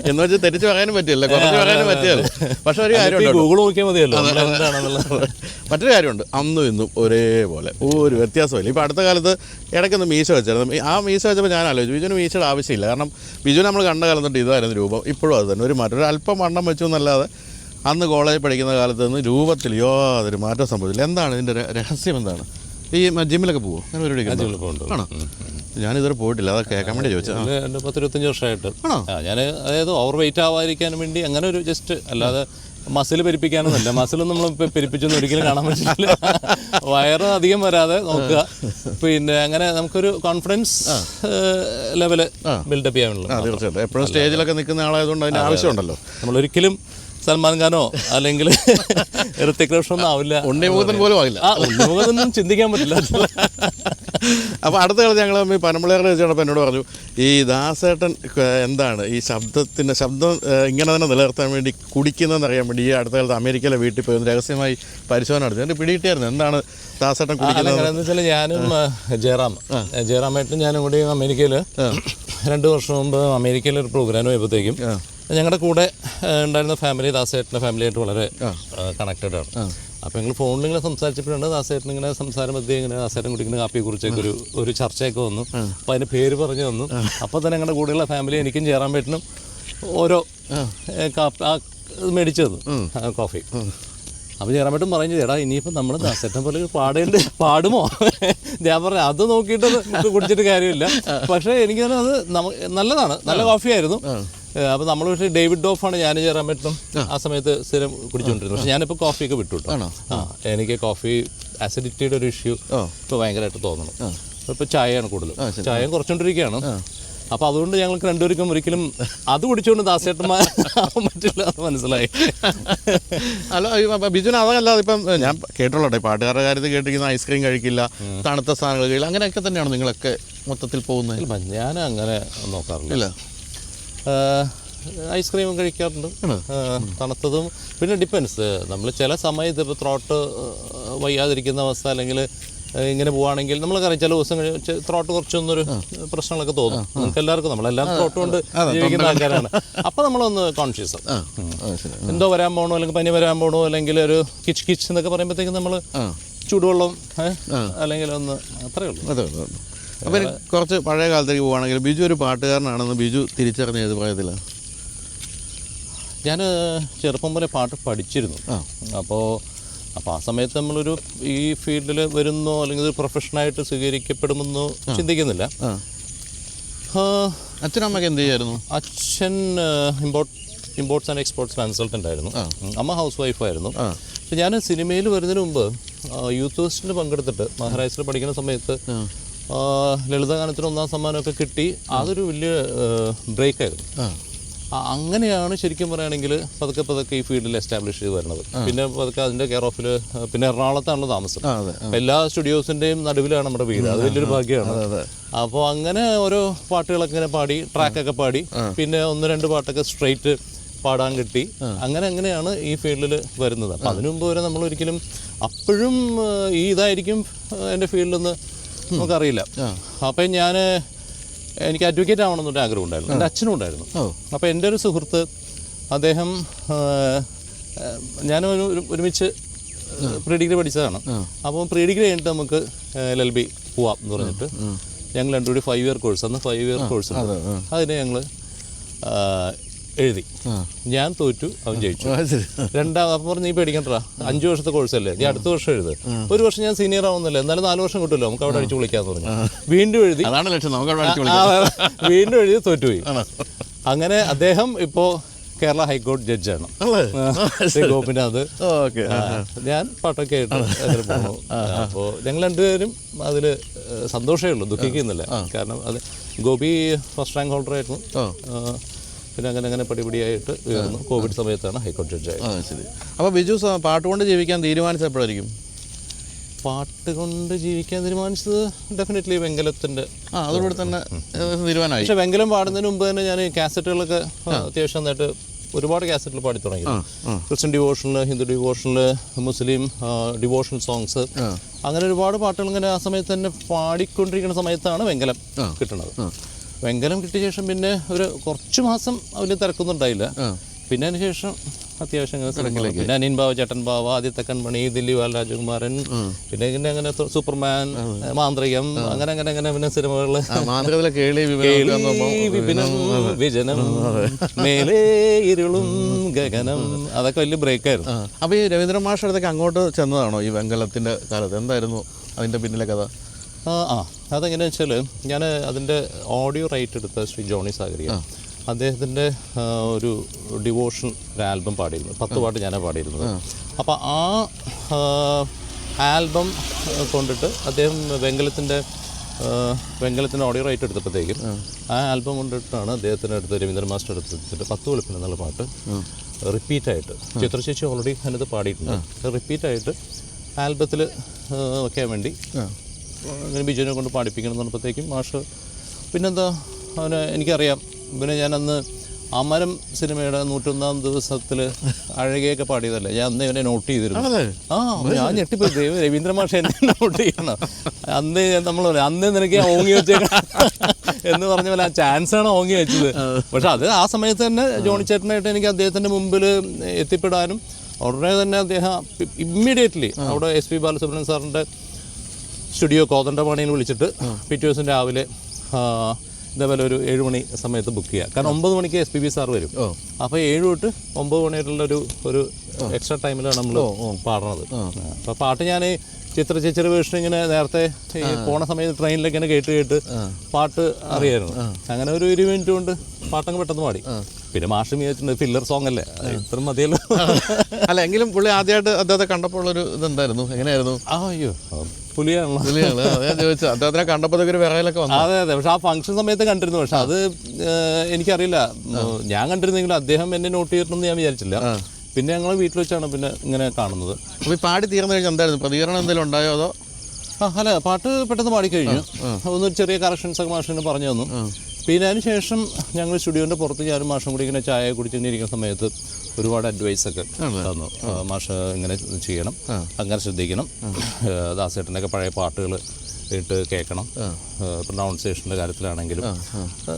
എന്ന് വെച്ചാൽ തെറ്റിച്ച് പറയാനും പറ്റില്ല, കുറച്ച് പറയാനും പറ്റില്ല. പക്ഷെ ഒരു കാര്യമുണ്ട്, ഗൂഗിൾ നോക്കിയാൽ മതിയല്ലോ എന്താണെന്നുള്ളത്. മറ്റൊരു കാര്യമുണ്ട്, അന്നും ഇന്നും ഒരേപോലെ, ഒരു വ്യത്യാസമില്ല. ഇപ്പോൾ അടുത്ത കാലത്ത് ഇടയ്ക്കൊന്ന് മീശ വെച്ചായിരുന്നു. ആ മീശ വെച്ചപ്പോൾ ഞാൻ ആലോചിച്ചു, ബിജുവിന് മീശയുടെ ആവശ്യമില്ല. കാരണം ബിജു നമ്മൾ കണ്ട കാലം തൊട്ട് ഇതായിരുന്നു രൂപം, ഇപ്പോഴും അത് തന്നെ. ഒരു അല്പം വണ്ണം വെച്ചു എന്നല്ലാതെ അന്ന് കോളേജിൽ പഠിക്കുന്ന കാലത്ത് നിന്ന് രൂപത്തിൽ യാതൊരു മാറ്റം സംഭവിച്ചില്ല. എന്താണ് ഇതിൻ്റെ രഹസ്യം? എന്താണ്? ഈ ജിമ്മിലൊക്കെ പോകുമോ? അങ്ങനെ പരിപാടിക്ക് ആണോ? ഞാനിതുവരെ പോയിട്ടില്ല, അത് കേൾക്കാൻ വേണ്ടി ചോദിച്ചത്. എൻ്റെ 10-25 വർഷമായിട്ട് ഞാൻ, അതായത് ഓവർ വെയിറ്റ് ആവാതിരിക്കാൻ വേണ്ടി അങ്ങനെ ഒരു ജസ്റ്റ്, അല്ലാതെ മസിൽ പെരിപ്പിക്കാനൊന്നുമല്ല. മസിലൊന്നും നമ്മൾ പെരിപ്പിച്ചൊന്നും ഒരിക്കലും കാണാൻ പറ്റില്ല. വയറ് അധികം വരാതെ നോക്കുക. പിന്നെ അങ്ങനെ നമുക്കൊരു കോൺഫിഡൻസ് ലെവല് ബിൽഡപ്പ് ചെയ്യാനുള്ളത്. തീർച്ചയായിട്ടും. എപ്പോഴും സ്റ്റേജിലൊക്കെ നിൽക്കുന്ന ആളായതുകൊണ്ട് അതിൻ്റെ ആവശ്യമുണ്ടല്ലോ. നമ്മളൊരിക്കലും സൽമാൻ ഖാനോ അല്ലെങ്കിൽ ഋത്തിക് റോഷനൊന്നും ആവില്ല. ഉണ്ണിമുഖത്തൻ പോലും ആവില്ല. ഉണ്ണിമുഖത്തൊന്നും ചിന്തിക്കാൻ പറ്റില്ല. അപ്പോൾ അടുത്ത കാലത്ത് ഞങ്ങൾ പനമ്പളേറിൽ വെച്ചപ്പോൾ എന്നോട് പറഞ്ഞു, ഈ ദാസേട്ടൻ എന്താണ് ഈ ശബ്ദം ഇങ്ങനെ തന്നെ നിലനിർത്താൻ വേണ്ടി കുടിക്കുന്നതെന്ന് അറിയാൻ വേണ്ടി ഈ അടുത്ത കാലത്ത് അമേരിക്കയിലെ വീട്ടിൽ പോയി രഹസ്യമായി പരിശോധന നടത്തി. എൻ്റെ പിടികിട്ടിയായിരുന്നു എന്താണ് ദാസേട്ടൻ കുടിക്കുന്നത്. എന്ന് വെച്ചാൽ ഞാനും ജയറാമായിട്ടും ഞാനും കൂടി അമേരിക്കയിൽ 2 വർഷം മുമ്പ് അമേരിക്കയിൽ ഒരു പ്രോഗ്രാം പോയപ്പോഴത്തേക്കും ഞങ്ങളുടെ കൂടെ ഉണ്ടായിരുന്ന ഫാമിലി ദാസേട്ടൻ്റെ ഫാമിലിയായിട്ട് വളരെ കണക്റ്റഡ് ആണ്. അപ്പോൾ ഞങ്ങൾ ഫോണിൽ ഇങ്ങനെ സംസാരിച്ചപ്പോഴാണ് ദാസേട്ടൻ ഇങ്ങനെ സംസാരം മധ്യേ ഇങ്ങനെ ദാസേട്ടൻ കുടിക്കുന്ന കാപ്പിയെക്കുറിച്ചൊക്കെ ഒരു ചർച്ചയൊക്കെ വന്നു. അപ്പോൾ അതിൻ്റെ പേര് പറഞ്ഞു തന്നു. അപ്പോൾ തന്നെ ഞങ്ങളുടെ കൂടെയുള്ള ഫാമിലി എനിക്കും ചേരാൻ പറ്റണം ഓരോ മേടിച്ചു തന്നു കോഫി. അപ്പോൾ ചേരാൻ പറ്റും പറഞ്ഞു, ചേട്ടാ ഇനിയിപ്പോൾ നമ്മൾ ദാസേട്ടൻ പോലെ പാടുമോ? ഞാൻ പറഞ്ഞു അത് നോക്കിയിട്ട് നമുക്ക് കുടിച്ചിട്ട് കാര്യമില്ല. പക്ഷേ എനിക്ക് അത് നല്ലതാണ്, നല്ല കോഫിയായിരുന്നു. അപ്പോൾ നമ്മൾ പക്ഷേ ഡേവിഡ് ഡോഫാണ് ഞാൻ ചേരാൻ പറ്റും ആ സമയത്ത് സ്ഥിരം കുടിച്ചുകൊണ്ടിരുന്നത്. പക്ഷേ ഞാനിപ്പോൾ കോഫിയൊക്കെ വിട്ടു കേട്ടോ. എനിക്ക് കോഫി ആസിഡിറ്റിയുടെ ഒരു ഇഷ്യൂ ഇപ്പോൾ ഭയങ്കരമായിട്ട് തോന്നണം. ഇപ്പോൾ ചായയാണ് കൂടുതൽ, ചായ കുറച്ചുകൊണ്ടിരിക്കുകയാണ്. അപ്പോൾ അതുകൊണ്ട് ഞങ്ങൾക്ക് രണ്ടുപേർക്കും ഒരിക്കലും അത് കുടിച്ചുകൊണ്ട് ദാസേട്ടന്മാരാകാൻ പറ്റില്ല എന്ന് മനസ്സിലായി. അല്ല ബിജുവിന് അതല്ലാതെ ഇപ്പം ഞാൻ കേട്ടോട്ടെ, പാട്ടുകാരുടെ കാര്യത്തിൽ കേട്ടിരിക്കുന്ന ഐസ്ക്രീം കഴിക്കില്ല, തണുത്ത സാധനങ്ങൾ കഴിക്കില്ല, അങ്ങനെയൊക്കെ തന്നെയാണ് നിങ്ങളൊക്കെ മൊത്തത്തിൽ പോകുന്നത്? ഞാൻ അങ്ങനെ നോക്കാറില്ല. ഐസ്ക്രീമും കഴിക്കാറുണ്ട്, തണുത്തതും. പിന്നെ ഡിപ്പെൻസ്, നമ്മൾ ചില സമയത്ത് ഇപ്പോൾ ത്രോട്ട് വയ്യാതിരിക്കുന്ന അവസ്ഥ അല്ലെങ്കിൽ ഇങ്ങനെ പോവുകയാണെങ്കിൽ നമ്മളൊക്കെ ചില ദിവസം ത്രോട്ട് കുറച്ചൊന്നൊരു പ്രശ്നങ്ങളൊക്കെ തോന്നും. നമുക്ക് എല്ലാവർക്കും, നമ്മളെല്ലാവരും ത്രോട്ട് കൊണ്ട് ജീവിക്കുന്ന ആൾക്കാരാണ്. അപ്പോൾ നമ്മളൊന്ന് കോൺഷ്യസ് എന്തോ വരാൻ പോകണോ, അല്ലെങ്കിൽ പനി വരാൻ പോകണോ, അല്ലെങ്കിൽ ഒരു കിച്ച് കിച്ച് എന്നൊക്കെ പറയുമ്പോഴത്തേക്കും നമ്മൾ ചൂടുവെള്ളം അല്ലെങ്കിൽ ഒന്ന് അത്രയേ ഉള്ളൂ. അപ്പോൾ കുറച്ച് പഴയ കാലത്തേക്ക് പോവുകയാണെങ്കിൽ ബിജു ഒരു പാട്ടുകാരനാണെന്ന് ബിജു തിരിച്ചറിഞ്ഞ ഏത് പ്രായത്തിലാണ്? ഞാൻ ചെറുപ്പം പോലെ പാട്ട് പഠിച്ചിരുന്നു. അപ്പോൾ ആ സമയത്ത് നമ്മളൊരു ഈ ഫീൽഡിൽ വരുന്നോ അല്ലെങ്കിൽ ഒരു പ്രൊഫഷനായിട്ട് സ്വീകരിക്കപ്പെടുമെന്നോ ചിന്തിക്കുന്നില്ല. അച്ഛനമ്മക്ക് എന്ത് ചെയ്യായിരുന്നു? അച്ഛൻ ഇമ്പോർട്ട്സ് ആൻഡ് എക്സ്പോർട്സ് കൺസൾട്ടൻ്റ് ആയിരുന്നു, അമ്മ ഹൗസ് വൈഫായിരുന്നു. പക്ഷെ ഞാൻ സിനിമയിൽ വരുന്നതിന് മുമ്പ് യൂത്ത് ഫെസ്റ്റിന് പങ്കെടുത്തിട്ട് മഹാരാഷ്ട്രയിൽ പഠിക്കുന്ന സമയത്ത് ലളിതഗാനത്തിന് 1ാം സമ്മാനമൊക്കെ കിട്ടി. അതൊരു വലിയ ബ്രേക്കായിരുന്നു. അങ്ങനെയാണ് ശരിക്കും പറയുകയാണെങ്കിൽ പതുക്കെ പതുക്കെ ഈ ഫീൽഡിൽ എസ്റ്റാബ്ലിഷ് ചെയ്ത് വരുന്നത്. പിന്നെ പതുക്കെ അതിൻ്റെ കെയർ ഓഫിൽ, പിന്നെ എറണാകുളത്താണല്ലോ താമസം. എല്ലാ സ്റ്റുഡിയോസിൻ്റെയും നടുവിലാണ് നമ്മുടെ വീട്. അത് വലിയൊരു ഭാഗ്യമാണ്. അപ്പോൾ അങ്ങനെ ഓരോ പാട്ടുകളൊക്കെ ഇങ്ങനെ പാടി, ട്രാക്കൊക്കെ പാടി, പിന്നെ 1-2 പാട്ടൊക്കെ സ്ട്രെയിറ്റ് പാടാൻ കിട്ടി. അങ്ങനെയാണ് ഈ ഫീൽഡിൽ വരുന്നത്. അപ്പം അതിനു മുമ്പ് വരെ നമ്മളൊരിക്കലും അപ്പോഴും ഈ ഇതായിരിക്കും എൻ്റെ ഫീൽഡിലെന്ന് നമുക്കറിയില്ല. അപ്പം എനിക്ക് അഡ്വക്കേറ്റ് ആവണമെന്നൊരു ആഗ്രഹം ഉണ്ടായിരുന്നു, എൻ്റെ അച്ഛനും ഉണ്ടായിരുന്നു. അപ്പോൾ എൻ്റെ ഒരു സുഹൃത്ത്, അദ്ദേഹം ഞാനൊരു ഒരുമിച്ച് പ്രീ ഡിഗ്രി പഠിച്ചതാണ്. അപ്പോൾ പ്രീ ഡിഗ്രി കഴിഞ്ഞിട്ട് നമുക്ക് LLB പോവാം എന്ന് പറഞ്ഞിട്ട് ഞങ്ങൾ രണ്ടുകൂടി 5 ഇയർ കോഴ്സ്, അന്ന് 5 ഇയർ കോഴ്സ് ഉണ്ട്. അതിന് ഞങ്ങൾ എഴുതി. ഞാൻ തോറ്റു, അവൻ ജയിച്ചു. അപ്പോൾ പറഞ്ഞു നീ പേടിക്കണ്ടാ, 5 വർഷത്തെ കോഴ്സല്ലേ, നീ അടുത്ത വർഷം എഴുത്. ഒരു വർഷം ഞാൻ സീനിയർ ആവുന്നില്ല, എന്നാലും 4 വർഷം കിട്ടുമല്ലോ, നമുക്ക് അവിടെ അടിച്ചു വിളിക്കാന്ന് പറഞ്ഞു. വീണ്ടും എഴുതി, വീണ്ടും എഴുതി, തോറ്റുപോയി. അങ്ങനെ അദ്ദേഹം ഇപ്പോൾ കേരള ഹൈക്കോടതി ജഡ്ജാണ് ഗോപിനാഥ്. ഞാൻ പാട്ടൊക്കെ ആയിട്ട് അങ്ങനെ പോകണു. അപ്പോൾ ഞങ്ങൾ രണ്ടുപേരും അതിൽ സന്തോഷമേ ഉള്ളൂ, ദുഃഖിക്കുന്നില്ല. കാരണം അത് ഗോപി ഫസ്റ്റ് റാങ്ക് ഹോൾഡർ ആയിരുന്നു. പിന്നെ അങ്ങനെ പടിപടിയായിട്ട് ഉയർന്നു. കോവിഡ് സമയത്താണ് ഹൈക്കോടതി ജഡ്ജായത്. ശരി. അപ്പോൾ ബിജു പാട്ട് കൊണ്ട് ജീവിക്കാൻ തീരുമാനിച്ചപ്പോഴായിരിക്കും? പാട്ട് കൊണ്ട് ജീവിക്കാൻ തീരുമാനിച്ചത് ഡെഫിനറ്റ്ലി വെങ്കലത്തിൻ്റെ അതോടുകൂടി തന്നെ തീരുമാനമായി. പക്ഷേ വെങ്കലം പാടുന്നതിന് മുമ്പ് തന്നെ ഞാൻ കാസറ്റുകളൊക്കെ അത്യാവശ്യം നന്നായിട്ട് ഒരുപാട് കാസറ്റുകൾ പാടി തുടങ്ങി. ക്രിസ്ത്യൻ ഡിവോഷണൽ, ഹിന്ദു ഡിവോഷണൽ, മുസ്ലിം ഡിവോഷണൽ സോങ്സ്, അങ്ങനെ ഒരുപാട് പാട്ടുകൾ ഇങ്ങനെ ആ സമയത്ത് തന്നെ പാടിക്കൊണ്ടിരിക്കുന്ന സമയത്താണ് വെങ്കലം കിട്ടുന്നത്. വെങ്കലം കിട്ടിയ ശേഷം പിന്നെ ഒരു കുറച്ച് മാസം വലിയ തിരക്കൊന്നുണ്ടായില്ല. പിന്നെ അതിന് ശേഷം അത്യാവശ്യം പിന്നെ അനിയൻ ബാവ, ചേട്ടൻ ബാവ, ആദ്യത്തെ കൺമണി, ദില്ലി രാജകുമാരൻ, പിന്നെ അങ്ങനെ സൂപ്പർമാൻ, മാന്ത്രികം, അങ്ങനെ പിന്നെ സിനിമകളിൽ വിജനം, മേലേ ഇരുളും ഗഗനം, അതൊക്കെ വലിയ ബ്രേക്കായിരുന്നു. അപ്പോൾ ഈ രവീന്ദ്രൻ മാഷ് അടുത്തേക്ക് അങ്ങോട്ട് ചെന്നതാണോ ഈ വെങ്കലത്തിൻ്റെ കാലത്ത്? എന്തായിരുന്നു അതിൻ്റെ പിന്നിലെ കഥ? അതെങ്ങനെയാണെന്ന് വെച്ചാൽ ഞാൻ അതിൻ്റെ ഓഡിയോ റൈറ്റ് എടുത്ത ശ്രീ ജോണി സാഗരിയ, അദ്ദേഹത്തിൻ്റെ ഒരു ഡിവോഷണൽ ഒരു ആൽബം പാടിയിരുന്നു. 10 പാട്ട് ഞാനാണ് പാടിയിരുന്നത്. അപ്പോൾ ആ ആൽബം കൊണ്ടിട്ട് അദ്ദേഹം വെങ്കലത്തിൻ്റെ ഓഡിയോ റൈറ്റ് എടുത്തപ്പോഴത്തേക്കും ആ ആൽബം കൊണ്ടിട്ടാണ് അദ്ദേഹത്തിൻ്റെ അടുത്ത് രവീന്ദ്രൻ മാസ്റ്റർ എടുത്തിട്ട് 10 വെളുപ്പിന് എന്നുള്ള പാട്ട് റിപ്പീറ്റായിട്ട്, ചിത്രശേഷി ഓൾറെഡി അതിനകത്ത് പാടിയിട്ടുണ്ട്, റിപ്പീറ്റായിട്ട് ആൽബത്തിൽ വയ്ക്കാൻ വേണ്ടി അങ്ങനെ ബിജുവിനെ കൊണ്ട് പാടിപ്പിക്കണം എന്ന് പറഞ്ഞപ്പോഴത്തേക്കും മാഷ് പിന്നെന്താ അവന് എനിക്കറിയാം. പിന്നെ ഞാനന്ന് അമരം സിനിമയുടെ 101-ാം ദിവസത്തിൽ അഴകയൊക്കെ പാടിയതല്ലേ, ഞാൻ അന്ന് ഇവനെ നോട്ട് ചെയ്തിരുന്നു. ഞാൻ ഞെട്ടിപ്പോയി, ദൈവം രവീന്ദ്ര മാഷ് എന്നെ നോട്ട് ചെയ്യണം. അന്ന് അന്ന് നിനക്ക് ഞാൻ ഓങ്ങി വെച്ചേക്കണം എന്ന് പറഞ്ഞ പോലെ ആ ചാൻസാണ് ഓങ്ങി വെച്ചത്. പക്ഷെ അത് ആ സമയത്ത് തന്നെ ജോണി ചേട്ടനായിട്ട് എനിക്ക് അദ്ദേഹത്തിൻ്റെ മുമ്പിൽ എത്തിപ്പെടാനും ഉടനെ തന്നെ അദ്ദേഹം ഇമ്മീഡിയറ്റ്ലി അവിടെ SP ബാലസുബ്രഹ്മണ്യൻ സാറിൻ്റെ സ്റ്റുഡിയോ കോതണ്ടപാണിയിൽ വിളിച്ചിട്ട് പിറ്റേ ദിവസം രാവിലെ ഇതേപോലെ ഒരു 7 മണി സമയത്ത് ബുക്ക് ചെയ്യുക. കാരണം 9 മണിക്ക് SPB സാർ വരും. അപ്പോൾ 7 തൊട്ട് 9 മണിയായിട്ടുള്ള ഒരു എക്സ്ട്രാ ടൈമിലാണ് നമ്മൾ പാടുന്നത്. അപ്പോൾ പാട്ട് ഞാൻ ചിത്ര ചേച്ചിയുടെ വേർഷൻ ഇങ്ങനെ നേരത്തെ ഈ പോണ സമയത്ത് ട്രെയിനിലൊക്കെ ഇങ്ങനെ കേട്ട് പാട്ട് അറിയായിരുന്നു. അങ്ങനെ ഒരു 20 മിനിറ്റ് കൊണ്ട് പാട്ടങ്ങ് പെട്ടെന്ന് പാടി. പിന്നെ മാഷ് വിചാരിച്ചിട്ടുണ്ട് ഫില്ലർ സോങ് അല്ലേ, ഇത്ര മതിയല്ലോ. അല്ല എങ്കിലും പുള്ളി ആദ്യമായിട്ട് അദ്ദേഹത്തെ കണ്ടപ്പോൾ ഉള്ളൊരു ഇതെന്തായിരുന്നു, എങ്ങനെയായിരുന്നു? അയ്യോ പുലിയാണല്ലോ. ഞാൻ ചോദിച്ചു, അദ്ദേഹത്തിനെ കണ്ടപ്പോഴത്തേക്ക് ഒരു വിറയിലൊക്കെ വന്നു. അതെ അതെ, പക്ഷെ ആ ഫംഗ്ഷൻ സമയത്ത് കണ്ടിരുന്നു. പക്ഷെ അത് എനിക്കറിയില്ല, ഞാൻ കണ്ടിരുന്നെങ്കിലും അദ്ദേഹം എന്നെ നോട്ട് ചെയ്തിട്ടുണ്ടെന്ന് ഞാൻ വിചാരിച്ചില്ല. പിന്നെ ഞങ്ങൾ വീട്ടിൽ വെച്ചാണ് പിന്നെ ഇങ്ങനെ കാണുന്നത്. അപ്പോൾ ഈ പാടി തീർന്നു കഴിഞ്ഞാൽ എന്തായിരുന്നു പ്രതികരണം, എന്തെങ്കിലും ഉണ്ടായോ അതോ? അല്ല, പാട്ട് പെട്ടെന്ന് പാടിക്കഴിഞ്ഞു. ഒന്ന് ചെറിയ കറക്ഷൻസ് ഒക്കെ മാഷിന് പറഞ്ഞു തന്നു. പിന്നെ അതിന് ശേഷം ഞങ്ങൾ സ്റ്റുഡിയോൻ്റെ പുറത്ത് ഞാനും മാഷും കൂടി ഇങ്ങനെ ചായ കുടിച്ചിരിക്കുന്ന സമയത്ത് ഒരുപാട് അഡ്വൈസൊക്കെ തന്നു. മാഷ് ഇങ്ങനെ ചെയ്യണം, അങ്ങനെ ശ്രദ്ധിക്കണം, ദാസേട്ടൻ്റെ ഒക്കെ പഴയ പാട്ടുകൾ ഇട്ട് കേൾക്കണം, പ്രൊനൗൺസിയേഷൻ്റെ കാര്യത്തിലാണെങ്കിലും.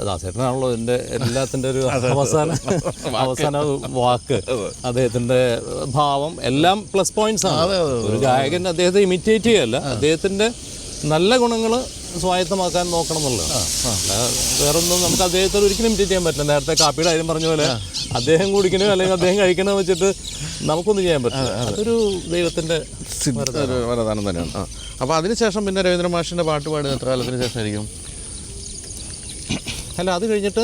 ദാസേട്ടനാണല്ലോ ഇതിൻ്റെ എല്ലാത്തിൻ്റെ ഒരു അവസാന വാക്ക്, അദ്ദേഹത്തിൻ്റെ ഭാവം എല്ലാം പ്ലസ് പോയിന്റ്സ് ആണ്. ഒരു ഗായകൻ അദ്ദേഹത്തെ ഇമിറ്റേറ്റ് ചെയ്യല്ല, അദ്ദേഹത്തിൻ്റെ നല്ല ഗുണങ്ങൾ സ്വായത്തമാക്കാൻ നോക്കണം എന്നുള്ളത്. വേറൊന്നും നമുക്ക് അദ്ദേഹത്തെ ഒരിക്കലും ഇമിറ്റേറ്റ് ചെയ്യാൻ പറ്റില്ല. നേരത്തെ കാപ്പിയുടെ കാര്യം പറഞ്ഞ പോലെ അദ്ദേഹം കുടിക്കണോ അല്ലെങ്കിൽ അദ്ദേഹം കഴിക്കണോ വെച്ചിട്ട് നമുക്കൊന്നും ചെയ്യാൻ പറ്റില്ല. അതൊരു ദൈവത്തിൻ്റെ വരദാനം തന്നെയാണ്. അപ്പോൾ അതിനുശേഷം പിന്നെ രവീന്ദ്ര മാഷിൻ്റെ പാട്ട് പാടുന്ന എത്ര കാലത്തിന് ശേഷമായിരിക്കും? അല്ല, അത് കഴിഞ്ഞിട്ട്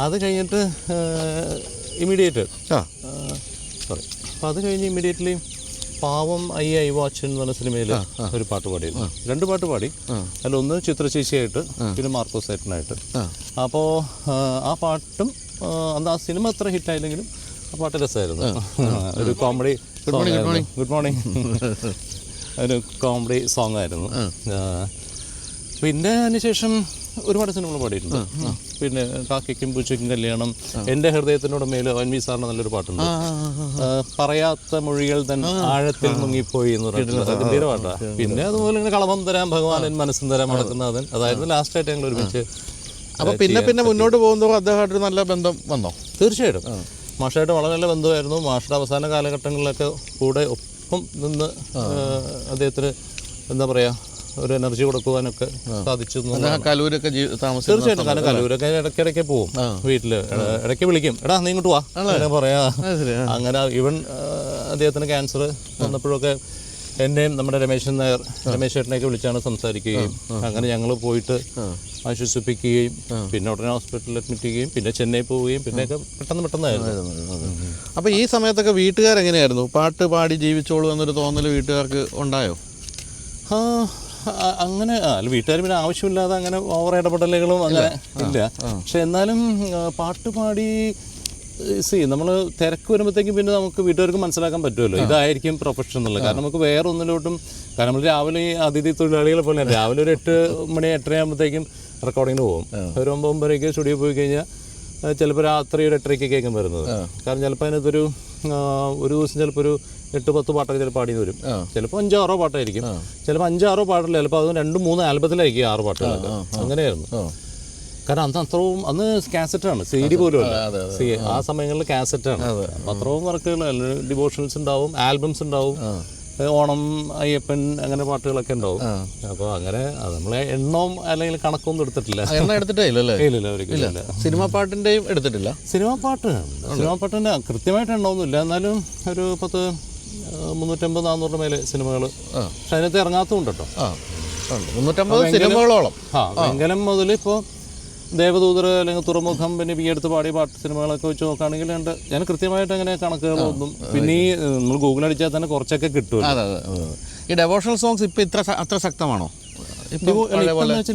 അത് കഴിഞ്ഞിട്ട് ഇമ്മീഡിയറ്റ് സോറി അപ്പോൾ അത് കഴിഞ്ഞ് ഇമ്മീഡിയറ്റ്ലി പാവം ഐ വാച്ച് എന്ന് പറഞ്ഞ സിനിമയിൽ ഒരു പാട്ട് പാടിയിരുന്നു. 2 പാട്ട് പാടി. അതിൽ ഒന്ന് ചിത്രശേഷിയായിട്ട്, പിന്നെ മാർക്കോസ് ഏട്ടനായിട്ട്. അപ്പോൾ ആ പാട്ടും അന്ന് ആ സിനിമ അത്ര ഹിറ്റായില്ലെങ്കിലും ആ പാട്ട് രസമായിരുന്നു. ഒരു കോമഡി ഗുഡ് മോർണിംഗ് ഒരു കോമഡി സോങ് ആയിരുന്നു. പിന്നെ അതിനുശേഷം ഒരുപാട് സിനിമകൾ പാടിയിട്ടുണ്ട്. പിന്നെ കാക്കയ്ക്കും പൂച്ചയ്ക്കും കല്യാണം, എൻ്റെ ഹൃദയത്തിനോടമേൽ ONV സാറിന് നല്ലൊരു പാട്ടുണ്ട്, പറയാത്ത മൊഴികൾ തൻ ആഴത്തിൽ മുങ്ങിപ്പോയി എന്ന് പറഞ്ഞിട്ടുള്ള ഗംഭീര പാട്ടാണ്. പിന്നെ അതുപോലെ ഇങ്ങനെ കളമം തരാം ഭഗവാനൻ മനസ്സും തരാൻ മടക്കുന്നതൻ, അതായിരുന്നു ലാസ്റ്റായിട്ട് ഞങ്ങൾ ഒരുമിച്ച്. അപ്പോൾ പിന്നെ മുന്നോട്ട് പോകുമ്പോൾ അദ്ദേഹമായിട്ട് നല്ല ബന്ധം വന്നോ? തീർച്ചയായിട്ടും മാഷായിട്ട് വളരെ നല്ല ബന്ധമായിരുന്നു. മാഷയുടെ അവസാന കാലഘട്ടങ്ങളിലൊക്കെ കൂടെ ഒപ്പം നിന്ന് അദ്ദേഹത്തിന് എന്താ പറയുക ഒരു എനർജി കൊടുക്കുവാനൊക്കെ സാധിച്ചു. കലൂരൊക്കെ തീർച്ചയായിട്ടും, കാരണം കലൂരൊക്കെ ഇടയ്ക്കിടയ്ക്ക് പോകും വീട്ടില്, ഇടയ്ക്ക് വിളിക്കും, എടാ നീ ഇങ്ങോട്ട് വാ അങ്ങനെ പറയാ. അങ്ങനെ ഈവൻ അദ്ദേഹത്തിന് ക്യാൻസർ വന്നപ്പോഴൊക്കെ എന്നെയും നമ്മുടെ രമേശ് ചേട്ടനെയൊക്കെ വിളിച്ചാണ് സംസാരിക്കുകയും അങ്ങനെ ഞങ്ങൾ പോയിട്ട് ആശ്വസിപ്പിക്കുകയും പിന്നെ ഉടനെ ഹോസ്പിറ്റലിൽ അഡ്മിറ്റ് ചെയ്യുകയും പിന്നെ ചെന്നൈ പോവുകയും പിന്നെയൊക്കെ പെട്ടെന്നായിരുന്നു. അപ്പോൾ ഈ സമയത്തൊക്കെ വീട്ടുകാരെങ്ങനെയായിരുന്നു? പാട്ട് പാടി ജീവിച്ചോളൂ എന്നൊരു തോന്നൽ വീട്ടുകാർക്ക് ഉണ്ടായോ? അങ്ങനെ അല്ല, വീട്ടുകാർ പിന്നെ ആവശ്യമില്ലാതെ അങ്ങനെ ഓവർ ഇടപെടലുകളും അങ്ങനെ ഇല്ല. പക്ഷെ എന്നാലും പാട്ട് പാടി നമ്മൾ തിരക്ക് വരുമ്പോഴത്തേക്കും പിന്നെ നമുക്ക് വീട്ടുകാർക്ക് മനസ്സിലാക്കാൻ പറ്റുമല്ലോ ഇതായിരിക്കും പ്രൊഫഷൻ എന്നുള്ളത്. കാരണം നമുക്ക് വേറെ ഒന്നിലോട്ടും, കാരണം നമ്മൾ രാവിലെ ഈ അതിഥി തൊഴിലാളികളെ പോലെ രാവിലെ ഒരു 8 മണി 8:30 ആകുമ്പോഴത്തേക്കും റെക്കോർഡിങ്ങിന് പോകും. ഒരു 9:30 സ്റ്റുഡിയോ പോയി കഴിഞ്ഞാൽ ചിലപ്പോൾ രാത്രി ഒരു 8:30 കേൾക്കാൻ വരുന്നത്. കാരണം ചിലപ്പോൾ അതിനകത്തൊരു ഒരു ദിവസം ചിലപ്പോൾ ഒരു 8-10 പാട്ടൊക്കെ ചിലപ്പോൾ പാടി വരും. ചിലപ്പോൾ 5-6 പാട്ടായിരിക്കും, ചിലപ്പോൾ 5-6 പാട്ടില്ല, ചിലപ്പോൾ അത് 2-3 ആൽബത്തിലായിരിക്കും 6 പാട്ടുകളൊക്കെ. അങ്ങനെയായിരുന്നു. കാരണം അന്ന് കാസറ്റാണ്, CD പോലും അല്ല. ആ സമയങ്ങളിൽ കാസറ്റാണ്. അത്രയും വർക്കുകൾ, ഡിവോഷണൽസ് ഉണ്ടാവും, ആൽബംസ് ഉണ്ടാവും, ഓണം, അയ്യപ്പൻ അങ്ങനെ പാട്ടുകളൊക്കെ ഉണ്ടാവും. അപ്പോൾ അങ്ങനെ നമ്മളെ എണ്ണവും അല്ലെങ്കിൽ കണക്കൊന്നും എടുത്തിട്ടില്ല. എണ്ണം എടുത്തിട്ടേ ഇല്ലല്ലേ? ഇല്ല, ഒരിക്കലും. സിനിമ പാട്ടിൻ്റെയും എടുത്തിട്ടില്ല? സിനിമ പാട്ടിൻ്റെ കൃത്യമായിട്ട് എണ്ണമൊന്നുമില്ല, എന്നാലും ഒരു 350-400 മേലെ സിനിമകൾ. പക്ഷെ അതിനകത്ത് ഇറങ്ങാത്തതുണ്ട് കേട്ടോ, 350 സിനിമകളോളം. വെങ്കലം മുതൽ ഇപ്പോൾ ദേവദൂതർ അല്ലെങ്കിൽ തുറമുഖം പിന്നെ ഈ അടുത്ത് പാടിയ പാട്ട് സിനിമകളൊക്കെ വെച്ച് നോക്കുകയാണെങ്കിൽ ഞാൻ കൃത്യമായിട്ട് അങ്ങനെ കണക്കുകളൊന്നും, പിന്നെ ഈ നമ്മൾ ഗൂഗിൾ അടിച്ചാൽ തന്നെ കുറച്ചൊക്കെ കിട്ടും. ഈ ഡെവോഷണൽ സോങ്സ് ഇപ്പം അത്ര ശക്തമാണുള്ളൂ.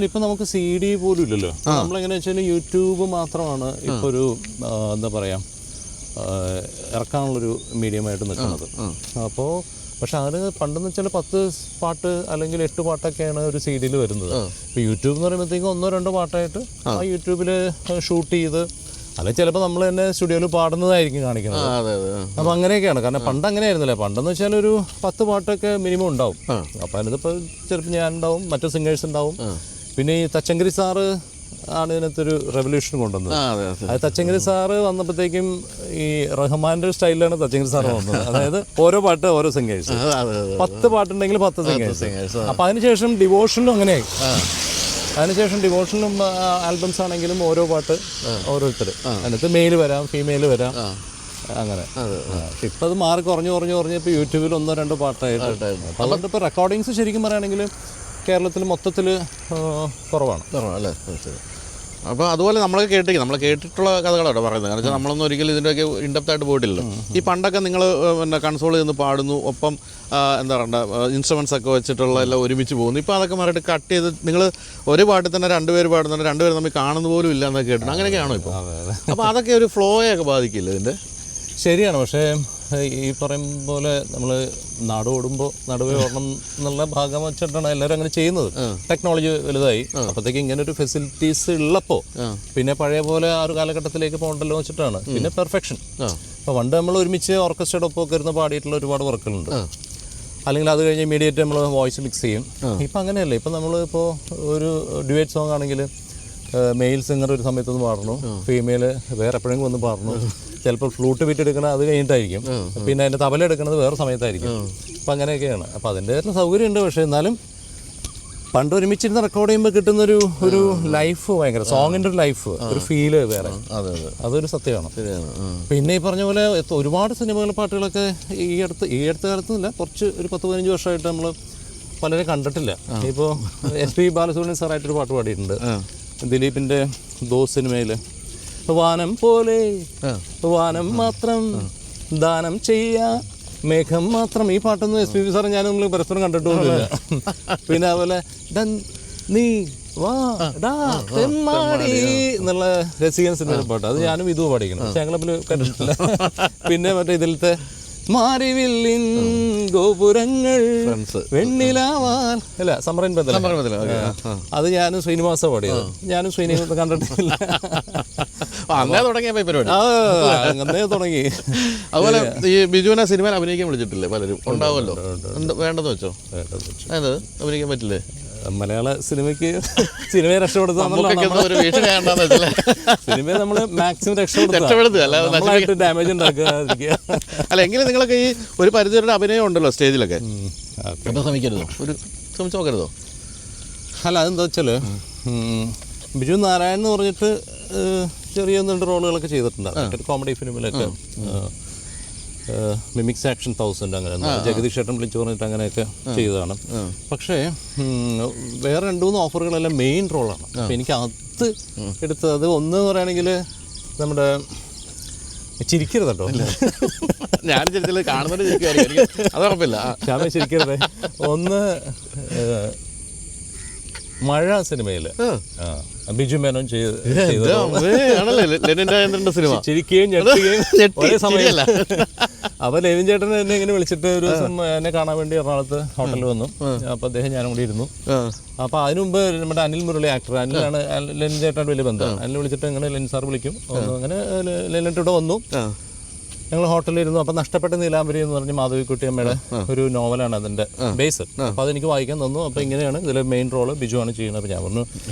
ഇപ്പം നമുക്ക് CD പോലും ഇല്ലല്ലോ. നമ്മളെങ്ങനെയാ വെച്ചാൽ യൂട്യൂബ് മാത്രമാണ് ഇപ്പോൾ ഒരു എന്താ പറയുക ഇറക്കാനുള്ളൊരു മീഡിയമായിട്ട് നിൽക്കുന്നത്. അപ്പോൾ പക്ഷെ അതിന് പണ്ടെന്ന് വെച്ചാൽ 10 പാട്ട് അല്ലെങ്കിൽ 8 പാട്ടൊക്കെയാണ് ഒരു CD-യിൽ വരുന്നത്. ഇപ്പോൾ യൂട്യൂബ് എന്ന് പറയുമ്പോഴത്തേക്കും 1-2 പാട്ടായിട്ട് ആ യൂട്യൂബിൽ ഷൂട്ട് ചെയ്ത്, അല്ലെങ്കിൽ ചിലപ്പോൾ നമ്മൾ തന്നെ സ്റ്റുഡിയോയിൽ പാടുന്നതായിരിക്കും കാണിക്കുന്നത്. അപ്പോൾ അങ്ങനെയൊക്കെയാണ്. കാരണം പണ്ട് അങ്ങനെയായിരുന്നില്ല. പണ്ടെന്ന് വെച്ചാൽ ഒരു 10 പാട്ടൊക്കെ മിനിമം ഉണ്ടാവും. അപ്പോൾ അതിനിപ്പോൾ ചിലപ്പോൾ ഞാൻ ഉണ്ടാവും, മറ്റു സിംഗേഴ്സ് ഉണ്ടാവും. പിന്നെ ഈ തച്ചങ്കരി സാറ് ആണ് ഇതിനകത്തൊരു റെവല്യൂഷൻ കൊണ്ടുവന്നത്. അത് തച്ചങ്കരി സാറ് വന്നപ്പോഴത്തേക്കും ഈ റഹ്മാന്റെ സ്റ്റൈലിലാണ് തച്ചങ്കരി സാറ് വന്നത്. അതായത് ഓരോ പാട്ട് ഓരോ സിംഗേഴ്സ്, 10 പാട്ടുണ്ടെങ്കിൽ 10 സിംഗേഴ്സ്. അപ്പം അതിനുശേഷം ഡിവോഷനിലും അങ്ങനെയായി. അതിനുശേഷം ഡിവോഷനിലും ആൽബംസ് ആണെങ്കിലും ഓരോ പാട്ട് ഓരോരുത്തർ, അതിനകത്ത് മെയിൽ വരാം, ഫീമെയിൽ വരാം. അങ്ങനെ. പക്ഷെ ഇപ്പം അത് മാറി കുറഞ്ഞ് ഇപ്പോൾ യൂട്യൂബിൽ 1-2 പാട്ടായിട്ട്. അപ്പോൾ അതുകൊണ്ട് ഇപ്പോൾ റെക്കോർഡിങ്സ് ശരിക്കും പറയുകയാണെങ്കിൽ കേരളത്തിൽ മൊത്തത്തിൽ കുറവാണ് അല്ലേ? ശരി. അപ്പോൾ അതുപോലെ നമ്മൾ കേട്ടിട്ടുള്ള കഥകളാട്ടോ പറയുന്നത്. കാരണം വെച്ചാൽ നമ്മളൊന്നും ഒരിക്കലും ഇതിൻ്റെയൊക്കെ ഇൻഡെപ്തായിട്ട് പോയിട്ടില്ലല്ലോ. ഈ പണ്ടൊക്കെ നിങ്ങൾ പിന്നെ കൺസോൾ നിന്ന് പാടുന്നു, ഒപ്പം എന്താ പറയുക ഇൻസ്ട്രുമെൻറ്റ്സ് ഒക്കെ വെച്ചിട്ടുള്ള എല്ലാം ഒരുമിച്ച് പോകുന്നു. ഇപ്പോൾ അതൊക്കെ മാറിയിട്ട് കട്ട് ചെയ്ത് നിങ്ങൾ ഒരു പാട്ടിൽ തന്നെ 2 പേര് പാടുന്നുണ്ട്, 2 പേര് തമ്മിൽ കാണുന്ന പോലും ഇല്ല എന്നൊക്കെ കേട്ടിട്ടുണ്ട്. അങ്ങനെയൊക്കെയാണോ ഇപ്പോൾ? അപ്പോൾ അതൊക്കെ ഒരു ഫ്ലോയൊക്കെ ബാധിക്കില്ല ഇതിൻ്റെ? ശരിയാണ്. പക്ഷേ ഈ പറയും പോലെ നമ്മൾ നാട് ഓടുമ്പോൾ നടുവേ ഓടണം എന്നുള്ള ഭാഗം വെച്ചിട്ടാണ് എല്ലാവരും അങ്ങനെ ചെയ്യുന്നത്. ടെക്നോളജി വലുതായി, അപ്പോഴത്തേക്ക് ഇങ്ങനെ ഒരു ഫെസിലിറ്റീസ് ഉള്ളപ്പോൾ പിന്നെ പഴയ പോലെ ആ ഒരു കാലഘട്ടത്തിലേക്ക് പോകണ്ടല്ലോ വെച്ചിട്ടാണ്. പിന്നെ പെർഫെക്ഷൻ. അപ്പോൾ പണ്ട് നമ്മൾ ഒരുമിച്ച് ഓർക്കസ്ട്രയുടെ ഒപ്പമൊക്കെ ഇരുന്ന് പാടിയിട്ടുള്ള ഒരുപാട് വർക്കുകളുണ്ട്. അല്ലെങ്കിൽ അത് കഴിഞ്ഞ് ഇമ്മീഡിയറ്റ് നമ്മൾ വോയിസ് മിക്സ് ചെയ്യും. ഇപ്പം അങ്ങനെയല്ല. ഇപ്പം നമ്മളിപ്പോൾ ഒരു ഡ്യുവറ്റ് സോങ് ആണെങ്കിൽ മെയിൽ സിംഗർ ഒരു സമയത്തൊന്ന് പാടണു, ഫീമെയിൽ വേറെ എപ്പോഴെങ്കിലും ഒന്ന് പാടണു, ചിലപ്പോൾ ഫ്ലൂട്ട് വിറ്റെടുക്കണം അത് കഴിഞ്ഞിട്ടായിരിക്കും, പിന്നെ അതിൻ്റെ തബല എടുക്കുന്നത് വേറെ സമയത്തായിരിക്കും. അപ്പം അങ്ങനെയൊക്കെയാണ്. അപ്പോൾ അതിൻ്റെ സൗകര്യമുണ്ട്. പക്ഷേ എന്നാലും പണ്ട് ഒരുമിച്ചിരുന്ന് റെക്കോർഡ് ചെയ്യുമ്പോൾ കിട്ടുന്നൊരു ലൈഫ് ഭയങ്കര, സോങ്ങിൻ്റെ ഒരു ലൈഫ്, ഒരു ഫീല് വേറെ. അതൊരു സത്യമാണ്. പിന്നെ ഈ പറഞ്ഞ പോലെ ഒരുപാട് സിനിമകളുടെ പാട്ടുകളൊക്കെ ഈ അടുത്ത കാലത്തൊന്നുമില്ല, കുറച്ച് ഒരു 10-15 വർഷമായിട്ട് നമ്മൾ പലരെ കണ്ടിട്ടില്ല. ഇപ്പോൾ SP ബാലസുബ്രഹ്മണ്യം സാറായിട്ടൊരു പാട്ട് പാടിയിട്ടുണ്ട് ദിലീപിൻ്റെ ദോസ് സിനിമയിൽ. വാനം പോലെ വാനം മാത്രം ദാനം ചെയ്യാ മേഘം മാത്രം. ഈ പാട്ടൊന്നും SP സാറ് ഞാൻ നമ്മൾ പരസ്പരം കണ്ടിട്ടൊന്നുമില്ല. പിന്നെ അതുപോലെ നീ വാ ഡാ തെമ്മാടി എന്നുള്ള രസികൻ സിനിമയുടെ പാട്ട്, അത് ഞാനും ഇതും പാടിക്കണം, പക്ഷെ ഞങ്ങളെ കണ്ടിട്ടില്ല. പിന്നെ മറ്റേ ഇതിലത്തെ മാരിവില്ലിൻ ഗോപുരങ്ങൾ വെണ്ണിലാവാൽ അല്ല സമറൻ ബദൽ, അത് ഞാനും ശ്രീനിവാസ പാടിയത്. ഞാനും ശ്രീനിവാസം കണ്ടിട്ടില്ല. അങ്ങനെ തുടങ്ങി. അതുപോലെ ഈ ബിജുവിനെ സിനിമയിൽ അഭിനയിക്കാൻ വിളിച്ചിട്ടില്ലേ പലരും? ഉണ്ടാവുമല്ലോ. വേണ്ടെന്ന് വെച്ചോ? അതായത് അഭിനയിക്കാൻ പറ്റില്ലേ? മലയാള സിനിമയ്ക്ക് സിനിമയെ രക്ഷപ്പെടുത്തുക, സിനിമയെ നമ്മൾ മാക്സിമം രക്ഷപ്പെടുത്തുക, ഡാമേജ് ഉണ്ടാക്കുക. അല്ല എങ്കിലും നിങ്ങളൊക്കെ ഈ ഒരു പരിധിയുടെ അഭിനയം ഉണ്ടല്ലോ സ്റ്റേജിലൊക്കെ, ശ്രമിക്കരുതോ? ശ്രമിച്ചു നോക്കരുതോ? അല്ല അതെന്താ വെച്ചാൽ ബിജു നാരായണൻ എന്ന് പറഞ്ഞിട്ട് ചെറിയ 2 റോളുകളൊക്കെ ചെയ്തിട്ടുണ്ട് കോമഡി ഫിലിമിലൊക്കെ. മിമിക്സ് ആക്ഷൻ 1000 അങ്ങനെ ജഗദീഷ് ചേട്ടൻ വിളിച്ചു പറഞ്ഞിട്ട് അങ്ങനെയൊക്കെ ചെയ്തതാണ്. പക്ഷേ വേറെ 2-3 ഓഫറുകളെല്ലാം മെയിൻ റോളാണ്. അപ്പം എനിക്ക് അത് എടുത്തത് ഒന്ന് പറയുകയാണെങ്കിൽ നമ്മുടെ ചിരിക്കരുത് കേട്ടോ, ഞാൻ ചിരിച്ചത് കാണുന്നത് ചിരിക്കുമായിരിക്കും, അത് ഉറപ്പില്ല. ക്ഷമ ചിരിക്കരുത്. ഒന്ന് മഴ സിനിമയിൽ ബിജു മേനോൻ ചിരിക്കുകയും ഞെട്ടുകയും ഒരേ സമയമല്ല. അപ്പോൾ ലെവിൻ ചേട്ടൻ എന്നെ ഇങ്ങനെ വിളിച്ചിട്ട് ഒരു ദിവസം എന്നെ കാണാൻ വേണ്ടി എറണാകുളത്ത് ഹോട്ടലിൽ വന്നു. അപ്പോൾ അദ്ദേഹം ഞാനും കൂടി ഇരുന്നു. അപ്പോൾ അതിനു മുമ്പ് നമ്മുടെ അനിൽ മുരളി ആക്ടർ, അനിലാണ് ലെനിൻ ചേട്ടൻ വലിയ ബന്ധമാണ്. അനിൽ വിളിച്ചിട്ട് ഇങ്ങനെ ലെനിൻ സാർ വിളിക്കും, അങ്ങനെ ലെനിൻ്റെ വന്നു. ഞങ്ങൾ ഹോട്ടലിലിരുന്നു. അപ്പം നഷ്ടപ്പെട്ട നീലാംബരി എന്ന് പറഞ്ഞ് മാധവിക്കുട്ടി അമ്മയുടെ ഒരു നോവലാണ് അതിൻ്റെ ബേസ്. അപ്പോൾ അതെനിക്ക് വായിക്കാൻ തന്നു. അപ്പോൾ ഇങ്ങനെയാണ് ഇതിലെ മെയിൻ റോള് ബിജുവാണ് ചെയ്യുന്നത്. അപ്പോൾ ഞാൻ പറഞ്ഞു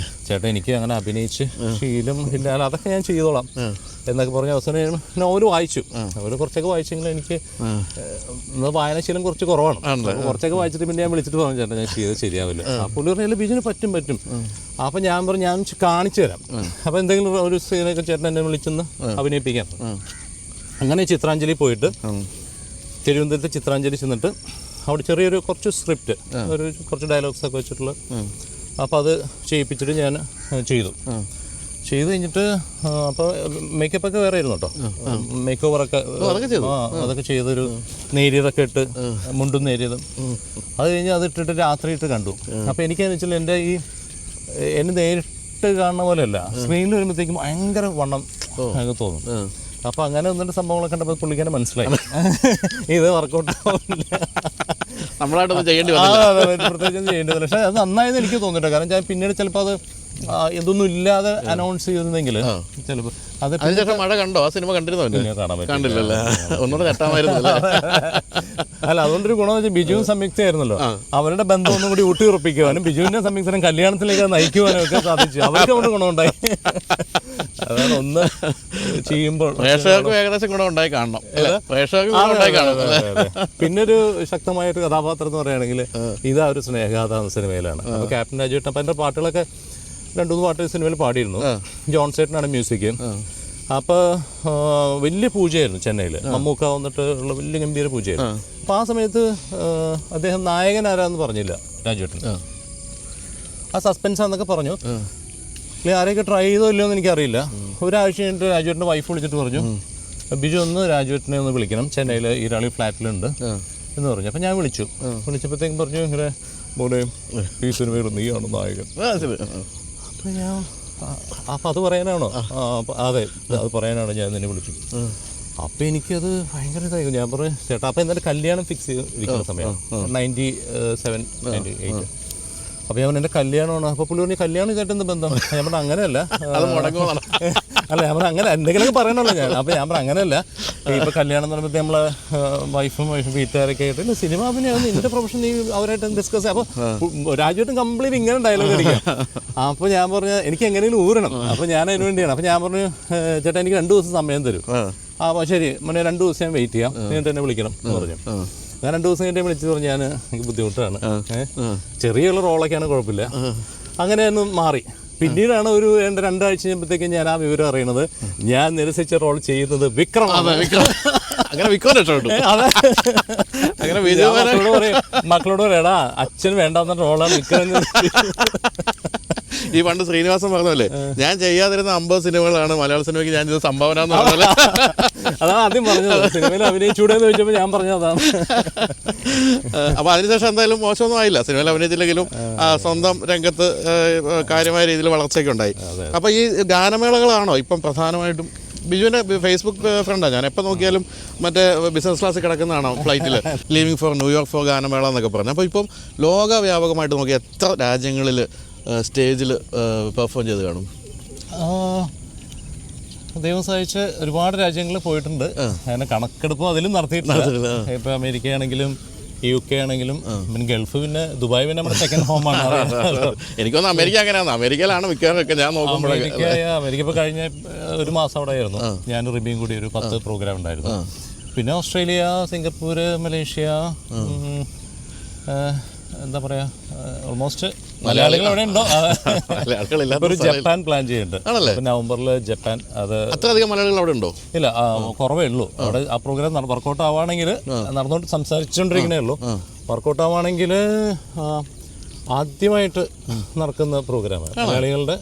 ചേട്ടാ എനിക്ക് അങ്ങനെ അഭിനയിച്ച് ശീലം ഇല്ല, അതൊക്കെ ഞാൻ ചെയ്തോളാം എന്നൊക്കെ പറഞ്ഞ അവസാനം നോവൽ വായിച്ചു. നോവൽ കുറച്ചൊക്കെ വായിച്ചെങ്കിലും എനിക്ക് വായനാശീലം കുറച്ച് കുറവാണ്. കുറച്ചൊക്കെ വായിച്ചിട്ട് പിന്നെ ഞാൻ വിളിച്ചിട്ട് പറഞ്ഞു ചേട്ടാ ഞാൻ ചെയ്ത് ശരിയാവില്ല. പുള്ളി പറഞ്ഞാൽ ബിജുവിന് പറ്റും. അപ്പം ഞാൻ പറഞ്ഞു ഞാൻ കാണിച്ചു തരാം. അപ്പോൾ എന്തെങ്കിലും ഒരു സീനൊക്കെ ചേട്ടൻ എന്നെ വിളിച്ചൊന്ന് അഭിനയിപ്പിക്കാം. അങ്ങനെ ചിത്രാഞ്ജലി പോയിട്ട് തിരുവനന്തപുരത്ത് ചിത്രാഞ്ജലി ചെന്നിട്ട് അവിടെ ചെറിയൊരു കുറച്ച് സ്ക്രിപ്റ്റ്, കുറച്ച് ഡയലോഗ്സ് ഒക്കെ വെച്ചിട്ടുള്ള, അപ്പോൾ അത് ചെയ്യിപ്പിച്ചിട്ട് ഞാൻ ചെയ്തു കഴിഞ്ഞിട്ട് അപ്പോൾ മേക്കപ്പൊക്കെ വേറെ ആയിരുന്നു കേട്ടോ. മേക്ക് ഓവറൊക്കെ അതൊക്കെ ചെയ്തൊരു നേരിയതൊക്കെ ഇട്ട്, മുണ്ടും നേരിയതും. അത് കഴിഞ്ഞ് അത് ഇട്ടിട്ട് രാത്രി ഇട്ട് കണ്ടു. അപ്പോൾ എനിക്കെന്ന് വെച്ചാൽ എന്നെ നേരിട്ട് കാണുന്ന പോലെയല്ല, സ്ക്രീനിൽ വരുമ്പോഴത്തേക്കും ഭയങ്കര വണ്ണം എനിക്ക് തോന്നും. അപ്പോൾ അങ്ങനെ 1-2 സംഭവങ്ങളൊക്കെ കണ്ടപ്പോൾ പുള്ളിക്കാരെ മനസ്സിലായി ഇത് വർക്കൗട്ട് ആവില്ല, നമ്മളായിട്ടൊന്നും ചെയ്യേണ്ടി പ്രത്യേകിച്ച് ചെയ്യേണ്ടി വന്നില്ല. പക്ഷേ അത് നന്നായെന്ന് എനിക്ക് തോന്നിട്ടോ. കാരണം ഞാൻ പിന്നീട് ചിലപ്പോൾ അത് ഇതൊന്നും ഇല്ലാതെ അനൗൺസ് ചെയ്തിരുന്നെങ്കിൽ ചിലപ്പോൾ അത് മഴ കണ്ടോ? ആ സിനിമ കണ്ടിരുന്നോ? കണ്ടില്ലല്ലേ? ഒന്നുകൂടെ കെട്ടാമായിരുന്നു. അല്ല അതുകൊണ്ടൊരു ഗുണമെന്ന് വെച്ചാൽ ബിജുവും സംയുക്തയായിരുന്നല്ലോ, അവരുടെ ബന്ധം ഒന്നും കൂടി ഊട്ടി ഉറപ്പിക്കുവാനും ബിജുവിൻ്റെ സംയുക്തനും കല്യാണത്തിലേക്ക് നയിക്കുവാനും ഒക്കെ സാധിച്ചു. അവർക്ക് അവിടെ ഗുണമുണ്ടായി. അതാണ് ഒന്ന് ചെയ്യുമ്പോൾ പ്രേക്ഷകർക്കും ഏകദേശം ഗുണമുണ്ടായി കാണണം. പിന്നൊരു ശക്തമായൊരു കഥാപാത്രം എന്ന് പറയുകയാണെങ്കിൽ ഇതാ ഒരു സ്നേഹഗാഥ എന്ന സിനിമയിലാണ്. അപ്പോൾ ക്യാപ്റ്റൻ രാജുവേട്ടൻ അപ്പം എൻ്റെ പാട്ടുകളൊക്കെ 2-3 പാട്ട് സിനിമയിൽ പാടിയിരുന്നു. John സേട്ടനാണ് music. അപ്പോൾ വലിയ പൂജയായിരുന്നു ചെന്നൈയിൽ, മമ്മൂക്ക വന്നിട്ട് ഉള്ള വലിയ ഗംഭീര പൂജയായിരുന്നു. അപ്പോൾ ആ സമയത്ത് അദ്ദേഹം നായകൻ ആരാന്ന് പറഞ്ഞില്ല രാജുവേട്ടൻ. ആ സസ്പെൻസാന്നൊക്കെ പറഞ്ഞു. ആരെയൊക്കെ ട്രൈ ചെയ്തോ ഇല്ലയോ എന്ന് എനിക്കറിയില്ല. ഒരാഴ്ച കഴിഞ്ഞിട്ട് രാജുവേട്ടൻ്റെ വൈഫ് വിളിച്ചിട്ട് പറഞ്ഞു, ബിജു ഒന്ന് രാജുവേട്ടനെ ഒന്ന് വിളിക്കണം, ചെന്നൈയിൽ ഈരാളി ഫ്ലാറ്റിലുണ്ട് എന്ന് പറഞ്ഞു. അപ്പം ഞാൻ വിളിച്ചപ്പോഴത്തേക്കും പറഞ്ഞു, ഇങ്ങനെ മോനെ ഈ സിനിമയിൽ നീയാണ് നായകൻ. അപ്പം ഞാൻ അപ്പം അത് പറയാനാണോ? അതെ, അത് പറയാനാണോ ഞാൻ നിന്നെ വിളിച്ചു. അപ്പം എനിക്കത് ഭയങ്കര ഇതായിരുന്നു. ഞാൻ പറഞ്ഞു, ചേട്ടാ അപ്പം എന്തായാലും കല്യാണം ഫിക്സ് ചെയ്തിരിക്കുന്ന സമയം 97, 98. അപ്പോൾ ഞാൻ എൻ്റെ കല്യാണമാണ്. അപ്പോൾ പുള്ളി പറഞ്ഞു, കല്യാണം ഇതായിട്ട് എന്ത് ബന്ധം? ഞാൻ പറഞ്ഞു അങ്ങനെയല്ല, അല്ല ഞാൻ പറഞ്ഞു അങ്ങനെ എന്തെങ്കിലുമൊക്കെ പറയണല്ലോ ഞാൻ. അപ്പോൾ ഞാൻ പറഞ്ഞു അങ്ങനെയല്ല, ഇപ്പോൾ കല്യാണം എന്ന് പറയുമ്പോൾ നമ്മളെ വൈഫും വീട്ടുകാരൊക്കെ ആയിട്ട് സിനിമ അഭിനയം നിൻ്റെ പ്രൊഫഷൻ നീ അവരായിട്ട് ഡിസ്കസ് ചെയ്യാം. അപ്പോൾ രാജുവേട്ടൻ കംപ്ലീറ്റ് ഇങ്ങനെ ഡയലോഗ് അടിക്കാം. അപ്പോൾ ഞാൻ പറഞ്ഞു എനിക്ക് എങ്ങനെയും ഊരണം. അപ്പോൾ ഞാൻ അതിന് വേണ്ടിയാണ്. അപ്പോൾ ഞാൻ പറഞ്ഞു, ചേട്ടാ എനിക്ക് 2 ദിവസം സമയം തരും. അപ്പോൾ ശരി മോനെ 2 ദിവസം ഞാൻ വെയിറ്റ് ചെയ്യാം, എന്നിട്ട് എന്നെ വിളിക്കണം എന്ന് പറഞ്ഞു. ഞാൻ 2 ദിവസം കഴിഞ്ഞിട്ട് വിളിച്ചു പറഞ്ഞു, എനിക്ക് ബുദ്ധിമുട്ടാണ്, ചെറിയുള്ള റോളൊക്കെയാണ്, കുഴപ്പമില്ല. അങ്ങനെ ഒന്നും മാറി. പിന്നീടാണ് ഒരു 2 ആഴ്ച കഴിയുമ്പോഴത്തേക്കും ഞാൻ ആ വിവരം അറിയണത്, ഞാൻ നിരസിച്ച റോൾ ചെയ്യുന്നത് വിക്രമാണ്. മക്കളോട് പറയടാ, അച്ഛൻ വേണ്ടാന്ന റോളാണ് വിക്രം. ഈ പണ്ട് ശ്രീനിവാസൻ പറഞ്ഞല്ലേ, ഞാൻ ചെയ്യാതിരുന്ന 50 സിനിമകളാണ് മലയാള സിനിമയ്ക്ക് ഞാൻ ചെയ്ത സംഭാവന എന്ന് പറഞ്ഞത്. അതാണ് ആദ്യം പറഞ്ഞത്, സിനിമയിൽ അഭിനയിച്ചൂടെന്ന് ചോദിച്ചപ്പോൾ ഞാൻ പറഞ്ഞത് അതാണ്. അപ്പൊ അതിനുശേഷം എന്തായാലും മോശമൊന്നും ആയില്ല, സിനിമയിൽ അഭിനയിച്ചില്ലെങ്കിലും സ്വന്തം രംഗത്ത് കാര്യമായ രീതിയിൽ വളർച്ചയൊക്കെ ഉണ്ടായി. അപ്പൊ ഈ ഗാനമേളകളാണോ ഇപ്പം പ്രധാനമായിട്ടും? ബിജുവിൻ്റെ ഫേസ്ബുക്ക് ഫ്രണ്ടാണ്, ഞാൻ എപ്പോൾ നോക്കിയാലും മറ്റേ ബിസിനസ് ക്ലാസ്സിൽ കിടക്കുന്നതാണോ ഫ്ലൈറ്റിൽ, ലീവിങ് ഫോർ ന്യൂയോർക്ക് ഫോർ ഗാനമേള എന്നൊക്കെ പറഞ്ഞു. അപ്പോൾ ഇപ്പം ലോകവ്യാപകമായിട്ട് നോക്കി എത്ര രാജ്യങ്ങളിൽ സ്റ്റേജിൽ പെർഫോം ചെയ്ത് കാണും? ദൈവം സഹായിച്ച് ഒരുപാട് രാജ്യങ്ങളിൽ പോയിട്ടുണ്ട്. അങ്ങനെ കണക്കെടുപ്പും അതിലും നടത്തിയിട്ടുണ്ട്. ഇപ്പോൾ അമേരിക്ക ആണെങ്കിലും UK ആണെങ്കിലും, പിന്നെ ഗൾഫ്, പിന്നെ ദുബായ് പിന്നെ നമ്മുടെ സെക്കൻഡ് ഹോമാണ്. എനിക്കൊന്ന് അമേരിക്ക അങ്ങനെയാണ്, അമേരിക്കയിലാണ് മിക്കവാറൊക്കെ ഞാൻ നോക്കുമ്പോൾ. അമേരിക്ക ഇപ്പോൾ കഴിഞ്ഞ ഒരു മാസം അവിടെ ആയിരുന്നു, ഞാൻ റിബിയും കൂടി ഒരു 10 പ്രോഗ്രാം ഉണ്ടായിരുന്നു. പിന്നെ ഓസ്ട്രേലിയ, സിംഗപ്പൂർ, മലേഷ്യ, എന്താ പറയുക, ഓൾമോസ്റ്റ് മലയാളികൾ എവിടെ ഉണ്ടോ. ഒരു ജപ്പാൻ പ്ലാൻ ചെയ്യുന്നുണ്ട് നവംബറിൽ, ജപ്പാൻ. അത് അത്രയധികം മലയാളികൾ അവിടെ ഉണ്ടോ? ഇല്ല, കുറവേ ഉള്ളൂ. അവിടെ ആ പ്രോഗ്രാം വർക്കൗട്ട് ആവുകയാണെങ്കിൽ, നടന്നുകൊണ്ട് സംസാരിച്ചുകൊണ്ടിരിക്കുന്നേ ഉള്ളൂ. വർക്കൗട്ട് ആവുകയാണെങ്കിൽ ആദ്യമായിട്ട് നടക്കുന്ന പ്രോഗ്രാമാണ്, മലയാളികളുടെ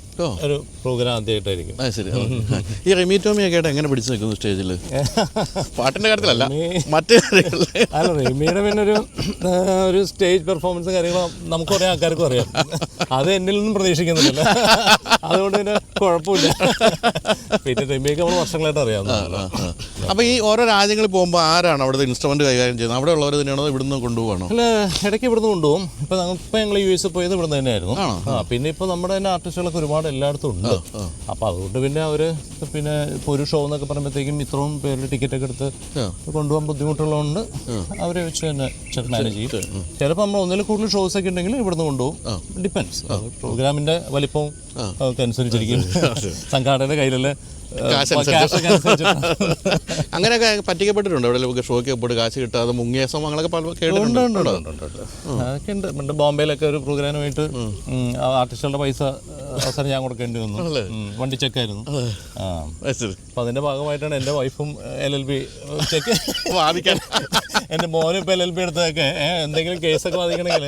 ഒരു പ്രോഗ്രാം ആദ്യമായിട്ടായിരിക്കും. ഈ റിമി ടോമി ഒക്കെ ആയിട്ട് എങ്ങനെ പിടിച്ചു നിൽക്കുന്നു സ്റ്റേജിൽ? പാട്ടിന്റെ കാര്യത്തിലല്ല, മറ്റേ അല്ല, റിമിയുടെ പിന്നെ ഒരു സ്റ്റേജ് പെർഫോമൻസും കാര്യങ്ങളും നമുക്ക് കുറേ ആൾക്കാർക്കും അറിയാം. അത് എന്നിൽ നിന്നും പ്രതീക്ഷിക്കുന്നില്ല, അതുകൊണ്ട് പിന്നെ കുഴപ്പമില്ല. പിന്നെ റിമിയൊക്കെ നമ്മൾ വർഷങ്ങളായിട്ട് അറിയാവുന്നതാണ്. അപ്പോൾ ഈ ഓരോ രാജ്യങ്ങളിൽ പോകുമ്പോൾ ആരാണ് അവിടുത്തെ ഇൻസ്ട്രുമെന്റ് കൈകാര്യം ചെയ്യുന്നത്? അവിടെ ഉള്ളവർ തന്നെയാണോ, ഇവിടുന്ന് കൊണ്ടുപോകണോ? അല്ല, ഇടയ്ക്ക് ഇവിടുന്ന് കൊണ്ടുപോകും. ഇപ്പോൾ ഞങ്ങൾ US പോയത് ഇവിടുന്ന് തന്നെയായിരുന്നു. പിന്നെ ഇപ്പോൾ നമ്മുടെ തന്നെ ആർട്ടിസ്റ്റുകളൊക്കെ ഒരുപാട് എല്ലായിടത്തും ഉണ്ട്. അപ്പോൾ അതുകൊണ്ട് പിന്നെ അവർ പിന്നെ ഇപ്പോൾ ഒരു ഷോ എന്നൊക്കെ പറയുമ്പോഴത്തേക്കും ഇത്രയും പേരിൽ ടിക്കറ്റൊക്കെ എടുത്ത് കൊണ്ടുപോകാൻ ബുദ്ധിമുട്ടുള്ളതുകൊണ്ട് അവരെ വെച്ച് തന്നെ മാനേജ് ചെയ്യും. ചിലപ്പോൾ നമ്മൾ ഒന്നിൽ കൂടുതൽ ഷോസ് ഒക്കെ ഉണ്ടെങ്കിൽ ഇവിടുന്ന് കൊണ്ടുപോകും. ഡിപ്പെൻസ്, പ്രോഗ്രാമിൻ്റെ വലിപ്പവും ഒക്കെ അനുസരിച്ചിരിക്കും. സംഘാടകരുടെ കയ്യിലുള്ള അങ്ങനെയൊക്കെ പറ്റിക്കപ്പെട്ടിട്ടുണ്ട്. ഇവിടെ ഷോയ്ക്ക് പോയിട്ട് കാശ് കിട്ടാതെ മുങ്ങിയ അങ്ങനെയൊക്കെ കേട്ടിട്ടുണ്ട്. അതൊക്കെ ഉണ്ട്. പണ്ട് ബോംബെയിലൊക്കെ ഒരു പ്രോഗ്രാമുമായിട്ട് ആർട്ടിസ്റ്റുകളുടെ പൈസ അവസരം ഞാൻ കൊടുക്കേണ്ടി വന്നു. വണ്ടി ചെക്കായിരുന്നു. അപ്പം അതിൻ്റെ ഭാഗമായിട്ടാണ് എൻ്റെ വൈഫും LLB ചെക്ക് വാദിക്കാൻ, എൻ്റെ മോനും ഇപ്പം LLB എടുത്തതൊക്കെ. എന്തെങ്കിലും കേസൊക്കെ വാദിക്കണമെങ്കിൽ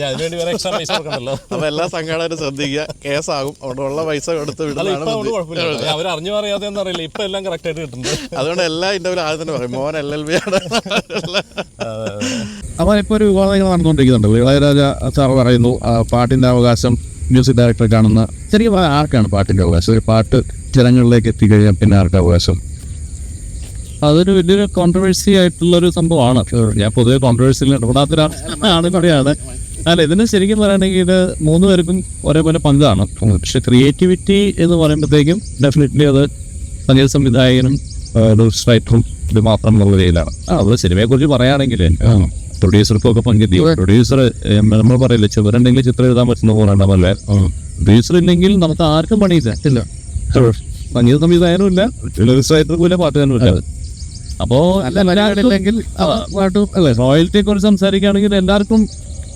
അതിനുവേണ്ടി വേറെ എക്സ്ട്രാ പൈസ കൊടുക്കണ്ടല്ലോ. അപ്പോൾ എല്ലാ സംഘാടകരും ശ്രദ്ധിക്കുക, കേസാകും. അവിടെ ഉള്ള പൈസ കൊടുത്ത് വിടുന്നതാണ്. കുഴപ്പമില്ല, അവർ അറിഞ്ഞു പറയാതെ എന്നറിയില്ല, ഇപ്പം എല്ലാം കറക്റ്റായിട്ട് കിട്ടുന്നുണ്ട്. അതുകൊണ്ട് എല്ലാ ഇന്റർവ്യൂവിലും ആദ്യം തന്നെ പറയും മോൻ LLB ആണ്. അപ്പോൾ ഇപ്പോൾ ഒരു വിവാദങ്ങൾ നടന്നുകൊണ്ടിരിക്കുന്നുണ്ട്. ഇളയരാജ സാർ പറയുന്നു പാട്ടിൻ്റെ അവകാശം മ്യൂസിക് ഡയറക്ടറെ കാണുന്ന ചെറിയ ആർക്കാണ് പാട്ടിൻ്റെ അവകാശം? ഒരു പാട്ട് ജനങ്ങളിലേക്ക് എത്തിക്കഴിഞ്ഞാൽ പിന്നെ ആർക്കാണ് അവകാശം? അതൊരു വലിയൊരു കോൺട്രവേഴ്സി ആയിട്ടുള്ളൊരു സംഭവമാണ്. ഞാൻ പൊതുവെ കോൺട്രവേഴ്സിയിൽ ഇടപെടാത്തൊരാണ് പറയാണ്. അല്ല, ഇതിന് ശരിക്കും പറയുകയാണെങ്കിൽ ഇത് 3 പേർക്കും ഒരേപോലെ പങ്കാണ്. പക്ഷെ ക്രിയേറ്റിവിറ്റി എന്ന് പറയുമ്പോഴത്തേക്കും ഡെഫിനറ്റ്ലി അത് സംഗീത സംവിധായകനും റൈറ്ററും ഇത് മാത്രം എന്നുള്ള രീതിയിലാണ്. അത് സിനിമയെക്കുറിച്ച് പറയുകയാണെങ്കിൽ പ്രൊഡ്യൂസർക്കും ഒക്കെ പങ്കെത്തി. പ്രൊഡ്യൂസർ നമ്മൾ പറയില്ല, ചെവരുണ്ടെങ്കിൽ ചിത്രം എഴുതാൻ പറ്റുന്ന പോലെയുണ്ടാവല്ലേ. പ്രൊഡ്യൂസർ ഇല്ലെങ്കിൽ നമുക്ക് ആർക്കും പണിയില്ല. സംഗീത സംവിധായകനും ഇല്ല, റൈറ്റർക്കും ഇല്ല, പാട്ടുകാരനും ഇല്ല. അപ്പോൾ അല്ലെങ്കിൽ പാട്ടും അല്ലേ, റോയൽറ്റിയെ കുറിച്ച് സംസാരിക്കുകയാണെങ്കിൽ എല്ലാവർക്കും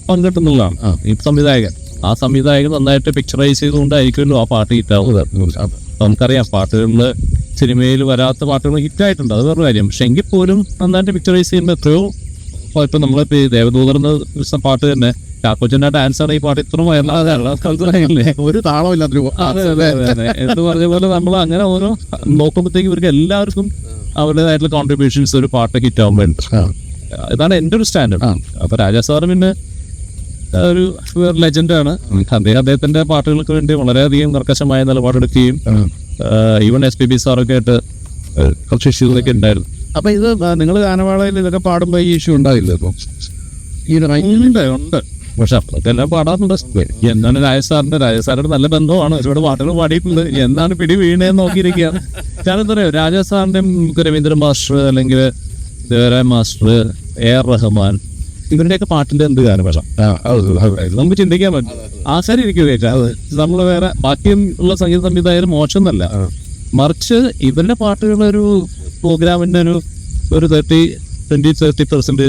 പങ്കിട്ടുന്നതാണ് ഈ സംവിധായകൻ. ആ സംവിധായകൻ നന്നായിട്ട് പിക്ചറൈസ് ചെയ്തുകൊണ്ടായിരിക്കുമല്ലോ ആ പാട്ട് ഹിറ്റാവുന്നത്. നമുക്കറിയാം പാട്ടുകളിൽ സിനിമയിൽ വരാത്ത പാട്ടുകൾ ഹിറ്റായിട്ടുണ്ട്, അത് വേറെ കാര്യം. പക്ഷെ എങ്കിൽ പോലും നന്നായിട്ട് പിക്ചറൈസ് ചെയ്യുമ്പോൾ എത്രയോ ഇപ്പം നമ്മളിപ്പോൾ ഈ ദേവദൂതർന്ന പാട്ട് തന്നെ ചാക്കോച്ചൻ്റെ ഡാൻസാണ് ഈ പാട്ട് ഇത്ര വയറില്ലാതെ ഒരു താളമില്ലാത്തൊരു എന്ന് പറഞ്ഞ പോലെ നമ്മൾ അങ്ങനെ ഓരോ നോക്കുമ്പോഴത്തേക്ക് ഇവർക്ക് എല്ലാവർക്കും അവരുടേതായിട്ടുള്ള കോൺട്രിബ്യൂഷൻസ് ഒരു പാട്ട് ഹിറ്റ് ആകുമ്പോഴുണ്ട്. ഇതാണ് എൻ്റെ ഒരു സ്റ്റാൻഡേർഡ്. അപ്പോൾ രാജാ സാറ് പിന്നെ ഒരു ലെജൻഡാണ്. അദ്ദേഹത്തിൻ്റെ പാട്ടുകൾക്ക് വേണ്ടി വളരെയധികം കർക്കശമായ നിലപാടെടുക്കുകയും ഈവൻ SPB സാറൊക്കെ ആയിട്ട് കുറച്ച് ഇഷ്യൂസൊക്കെ ഉണ്ടായിരുന്നു. അപ്പൊ ഇത് നിങ്ങൾ ഗാനമേളയിൽ ഇതൊക്കെ പാടുമ്പോൾ ഈ ഇഷ്യൂ ഉണ്ടാവില്ല? ഇപ്പം ഉണ്ട്, പക്ഷെ അപ്പോഴൊക്കെ എല്ലാം പാടാറുണ്ട്. എന്താണ് രാജസാറിന്റെ നല്ല ബന്ധമാണ്, ഒരുപാട് പാട്ടുകൾ പാടിയിട്ടുണ്ട്. എന്താണ് പിടി വീണേന്ന് നോക്കിയിരിക്കുകയാണ്. കാരണം എന്താ പറയുക, രാജസാറിന്റെ രവീന്ദ്രൻ മാസ്റ്റർ അല്ലെങ്കിൽ ദേവരായ മാസ്റ്റർ, AR റഹ്മാൻ, ഇവരുടെയൊക്കെ പാട്ടിന്റെ എന്ത് ഗാനമേള നമുക്ക് ചിന്തിക്കാൻ പറ്റും. ആശാരി എനിക്ക് കേൾക്കാം. നമ്മൾ വേറെ ബാക്കിയുള്ള സംഗീത സംവിധായകർ മോശമെന്നല്ല, മറിച്ച് ഇവരുടെ പാട്ടുകളൊരു പ്രോഗ്രാമിന്റെ ഒരു 30%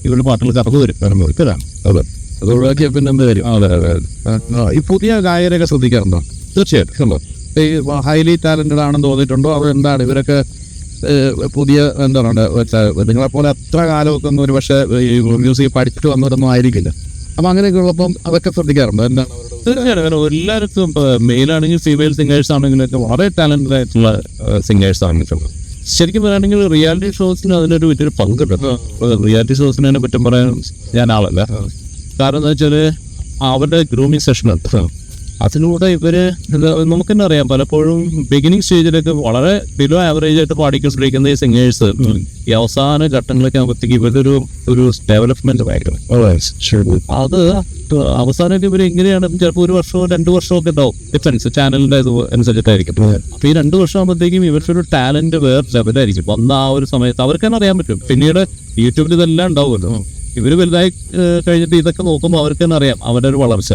ഇവരുടെ പാട്ടുകൾ കറന്നു വരും. അതെ, അത് ഒഴിവാക്കിയ പിന്നെ എന്ത് കാര്യം? ഈ പുതിയ ഗായകരൊക്കെ ശ്രദ്ധിക്കാറുണ്ടോ? തീർച്ചയായിട്ടും. ഈ ഹൈലി ടാലന്റഡ് ആണെന്ന് തോന്നിയിട്ടുണ്ടോ? അത് എന്താണ് ഇവരൊക്കെ പുതിയ എന്താ പറയുക, നിങ്ങളെപ്പോലെ അത്ര കാലമൊക്കെ ഒന്നും ഒരു പക്ഷേ ഈ മ്യൂസിക് പഠിച്ചിട്ട് വന്നവരൊന്നും ആയിരിക്കില്ല. അപ്പം അങ്ങനെയൊക്കെ ഉള്ളപ്പം അതൊക്കെ ശ്രദ്ധിക്കാറുണ്ടോ? എന്താണ് തീർച്ചയായിട്ടും എല്ലാവർക്കും മെയിലാണെങ്കിൽ ഫീമെയിൽ സിംഗേഴ്സ് ആണെങ്കിലൊക്കെ വളരെ ടാലന്റഡ് ആയിട്ടുള്ള സിംഗേഴ്സ് ആണ്. ശരിക്കും പറയുകയാണെങ്കിൽ റിയാലിറ്റി ഷോസിന് അതിനൊരു വലിയൊരു പങ്കുണ്ട്. റിയാലിറ്റി ഷോസിനെ പറ്റും പറയാൻ ഞാൻ ആളല്ല. കാരണം എന്താ വെച്ചാൽ അവരുടെ ഗ്രൂമിങ് സെഷൻ ഉണ്ട്. അതിലൂടെ ഇവര് നമുക്ക് തന്നെ അറിയാം, പലപ്പോഴും ബിഗിനിങ് സ്റ്റേജിലൊക്കെ വളരെ ബിലോ ആവറേജ് ആയിട്ട് പാടിക്കൊണ്ടിരിക്കുന്ന ഈ സിംഗേഴ്സ് ഈ അവസാന ഘട്ടങ്ങളൊക്കെ ആകുമ്പോഴത്തേക്ക് ഇവരുടെ ഒരു ഡെവലപ്മെന്റ് ഭയങ്കര അത് അവസാനമൊക്കെ ഇവർ എങ്ങനെയാണ് ചിലപ്പോൾ 1 വർഷമോ 2 വർഷമോ ഒക്കെ ഉണ്ടാവും. ഡിഫറൻസ് ചാനലിന്റെ ഇത് അനുസരിച്ചിട്ടായിരിക്കും. അപ്പൊ ഈ 2 വർഷം ആകുമ്പോഴത്തേക്കും ഇവരുടെ ഒരു ടാലന്റ് വേറെ ലെവലായിരിക്കും. വന്ന ആ ഒരു സമയത്ത് അവർക്ക് തന്നെ അറിയാൻ പറ്റും. പിന്നീട് യൂട്യൂബിൽ ഇതെല്ലാം ഉണ്ടാവുമല്ലോ. ഇവര് വലുതായി കഴിഞ്ഞിട്ട് ഇതൊക്കെ നോക്കുമ്പോൾ അവർക്ക് തന്നെ അറിയാം അവരുടെ ഒരു വളർച്ച.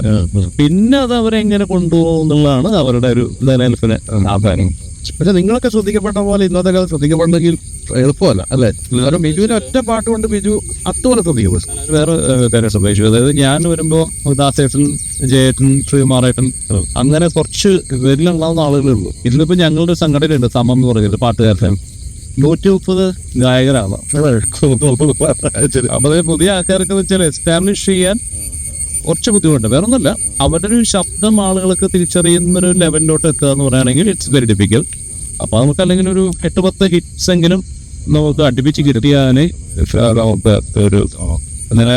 പിന്നെ അത് അവരെങ്ങനെ കൊണ്ടുപോകും എന്നുള്ളതാണ് അവരുടെ ഒരു നിലനിൽപ്പിന് ആധാരം. പക്ഷെ നിങ്ങളൊക്കെ ശ്രദ്ധിക്കപ്പെട്ട പോലെ ഇന്നത്തെ കാലത്ത് ശ്രദ്ധിക്കപ്പെടണമെങ്കിൽ എളുപ്പമല്ല അല്ലേ? കാരണം ബിജുവിന്റെ ഒറ്റ പാട്ട് കൊണ്ട് ബിജു അതുപോലെ ശ്രദ്ധിക്കും. വേറെ കാര്യം ശ്രദ്ധിച്ചു, അതായത് ഞാൻ വരുമ്പോൾ ദാസേട്ടൻ, ജയേട്ടൻ, ശ്രീകുമാറേട്ടൻ അങ്ങനെ കുറച്ച് പേരിലുണ്ടാവുന്ന ആളുകളേ ഉള്ളൂ. ഇന്നിപ്പോ ഞങ്ങളുടെ സംഘടനയുണ്ട് സമം എന്ന് പറയുന്നത്, പാട്ടുകാരുടെ 130 ഗായകരാണ്. അപ്പൊ പുതിയ ആൾക്കാർക്ക് വെച്ചാൽ എസ്റ്റാബ്ലിഷ് ചെയ്യാൻ കുറച്ച് ബുദ്ധിമുട്ട്. വേറെ ഒന്നുമില്ല, അവരുടെ ഒരു ശബ്ദം ആളുകൾക്ക് തിരിച്ചറിയുന്ന ഒരു ലെവലിലോട്ട് എത്തുക എന്ന് പറയുകയാണെങ്കിൽ ഇറ്റ്സ് വെരി ഡിഫിക്കൽട്ട്. അപ്പൊ നമുക്ക് അല്ലെങ്കിൽ ഒരു 8-10 ഹിറ്റ്സ് എങ്കിലും നമുക്ക് അടുപ്പിച്ച് കിട്ടിയാൽ ഒരു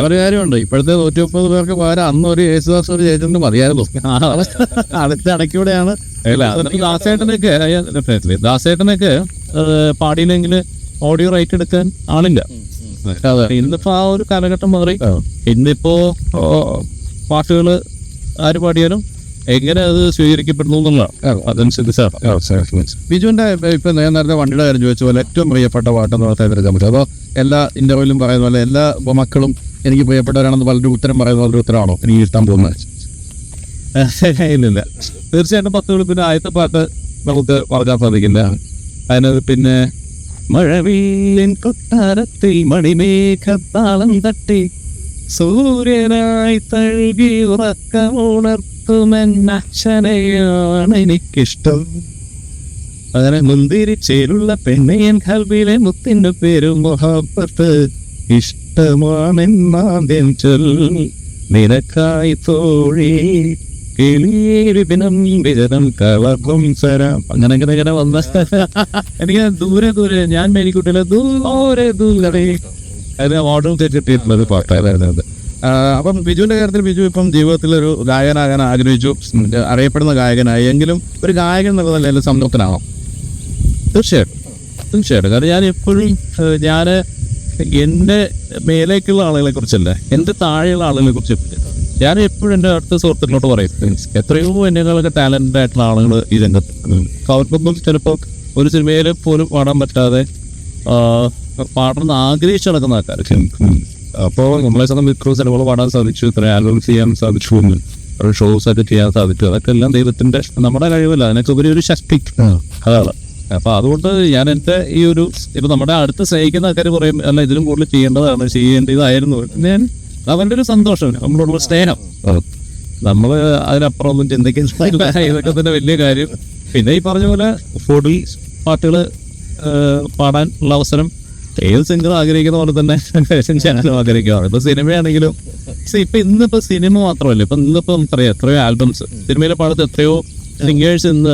ഒരു കാര്യമുണ്ട്. ഇപ്പോഴത്തെ 130 പേർക്ക് പകരം അന്ന് ഒരു യേശുദാസ് ഒരു ചേച്ചന് മതിയായിരുന്നു. അടുത്ത ഇടയ്ക്കൂടെയാണ് ദാസേട്ടനൊക്കെ പാടിയില്ലെങ്കിൽ ഓഡിയോ റൈറ്റ് എടുക്കാൻ ആളില്ല. ഇന്നിപ്പോ ആ ഒരു കാലഘട്ടം മാറി. ഇന്നിപ്പോ പാട്ടുകൾ ആര് പാടിയാലും എങ്ങനെ അത് സ്വീകരിക്കപ്പെടുന്നു എന്നുള്ളതാണ്. അതനുസരിച്ച് ബിജുവിന്റെ ഇപ്പൊ നേരത്തെ വണ്ടിയുടെ കാര്യം ചോദിച്ച പോലെ ഏറ്റവും പ്രിയപ്പെട്ട പാട്ടെന്ന് പറയാൻ പറ്റും? അതോ എല്ലാ ഇന്റർവ്യൂവിലും പറയുന്ന പോലെ എല്ലാ മക്കളും എനിക്ക് പ്രിയപ്പെട്ടവരാണെന്ന് പലരും ഉത്തരം പറയുന്ന ഒരു ഉത്തരമാണോ എനിക്ക് ഇഷ്ടം പോകുന്നത്? ഇല്ലില്ല, തീർച്ചയായിട്ടും 10 വെളുപ്പിന് ആദ്യത്തെ പാട്ട് നമുക്ക് പറഞ്ഞാൽ സാധിക്കില്ല. അതിനകത്ത് പിന്നെ മഴവീൻ കൊട്ടാരത്തിൽ മണിമേഘത്താളം തട്ടി സൂര്യനായി തഴുകി ഉറക്കമുണർത്തുമെന്നച്ഛനെയാണ് എനിക്കിഷ്ടം. അങ്ങനെ മുന്തിരിച്ചേലുള്ള പെണ്ണയൻ കൽവിലെ മുത്തിന്റെ പേര് മുഹബത്ത് ഇഷ്ടമാണെന്നാദ്യം ചൊല്ലി നിനക്കായി തോഴി അങ്ങനെ ഇങ്ങനെ വന്ന എനിക്ക് ദൂരെ ഞാൻ മേരിക്കുട്ടിയിലെ ദൂരെ അതിന് ഓർഡർ തെറ്റിട്ടുള്ളത് പാട്ടായിരുന്നു. അപ്പം ബിജുവിന്റെ കാര്യത്തിൽ ബിജു ഇപ്പം ജീവിതത്തിലൊരു ഗായകനാകാൻ ആഗ്രഹിച്ചു, അറിയപ്പെടുന്ന ഗായകനായി. എങ്കിലും ഒരു ഗായകൻ എന്നുള്ളതല്ല എല്ലാം സംതൃപ്തനാണോ? തീർച്ചയായിട്ടും. കാരണം ഞാൻ എപ്പോഴും എൻ്റെ മേലേക്കുള്ള ആളുകളെ കുറിച്ചല്ല, എൻ്റെ താഴെയുള്ള ആളുകളെ കുറിച്ച് ഞാൻ എപ്പോഴും എൻ്റെ അടുത്ത സുഹൃത്തുക്കളോട് പറയും, എത്രയോ എന്നെക്കാളൊക്കെ ടാലന്റഡ് ആയിട്ടുള്ള ആളുകൾ ഈ രംഗത്ത്. അവർക്കൊന്നും ചിലപ്പോൾ ഒരു സിനിമയിൽ പോലും പാടാൻ പറ്റാതെ പാടണമെന്ന് ആഗ്രഹിച്ച് നടക്കുന്ന ആൾക്കാർക്ക്. അപ്പോൾ നമ്മളെ സംബന്ധിച്ച് സിനിമകൾ പാടാൻ സാധിച്ചു, ഇത്ര ആൽബംസ് ചെയ്യാൻ സാധിച്ചു, ഷോസ് ഒക്കെ ചെയ്യാൻ സാധിച്ചു. അതൊക്കെ എല്ലാം ദൈവത്തിന്റെ, നമ്മുടെ കഴിവല്ല, അതിനൊക്കെ ഉപരി ഒരു ശക്തി അതാണ്. അപ്പൊ അതുകൊണ്ട് ഞാൻ എൻ്റെ ഈ ഒരു ഇപ്പൊ നമ്മുടെ അടുത്ത് സ്നേഹിക്കുന്ന ആൾക്കാർ പറയും അല്ല ഇതിലും കൂടുതൽ ചെയ്യേണ്ടതായിരുന്നു. ഞാൻ അവൻ്റെ ഒരു സന്തോഷം, നമ്മളോടുള്ള സ്നേഹം, നമ്മൾ അതിനപ്പുറം ഒന്നും ചിന്തിക്കുന്നില്ല. ഇതൊക്കെ തന്നെ വലിയ കാര്യം. പിന്നെ ഈ പറഞ്ഞ പോലെ പാട്ടുകൾ പാടാൻ ഉള്ള അവസരം ഏത് സിംഗർ ആഗ്രഹിക്കുന്ന പോലെ തന്നെ ഞാനും ആഗ്രഹിക്കാറ്. ഇപ്പൊ സിനിമയാണെങ്കിലും ഇപ്പൊ ഇന്നിപ്പോ സിനിമ മാത്രമല്ല, ഇപ്പൊ ഇന്നിപ്പോ നമുക്കറിയാം എത്രയോ ആൽബംസ് സിനിമയിലെ പാടത്ത് എത്രയോ സിംഗേഴ്സ് ഇന്ന്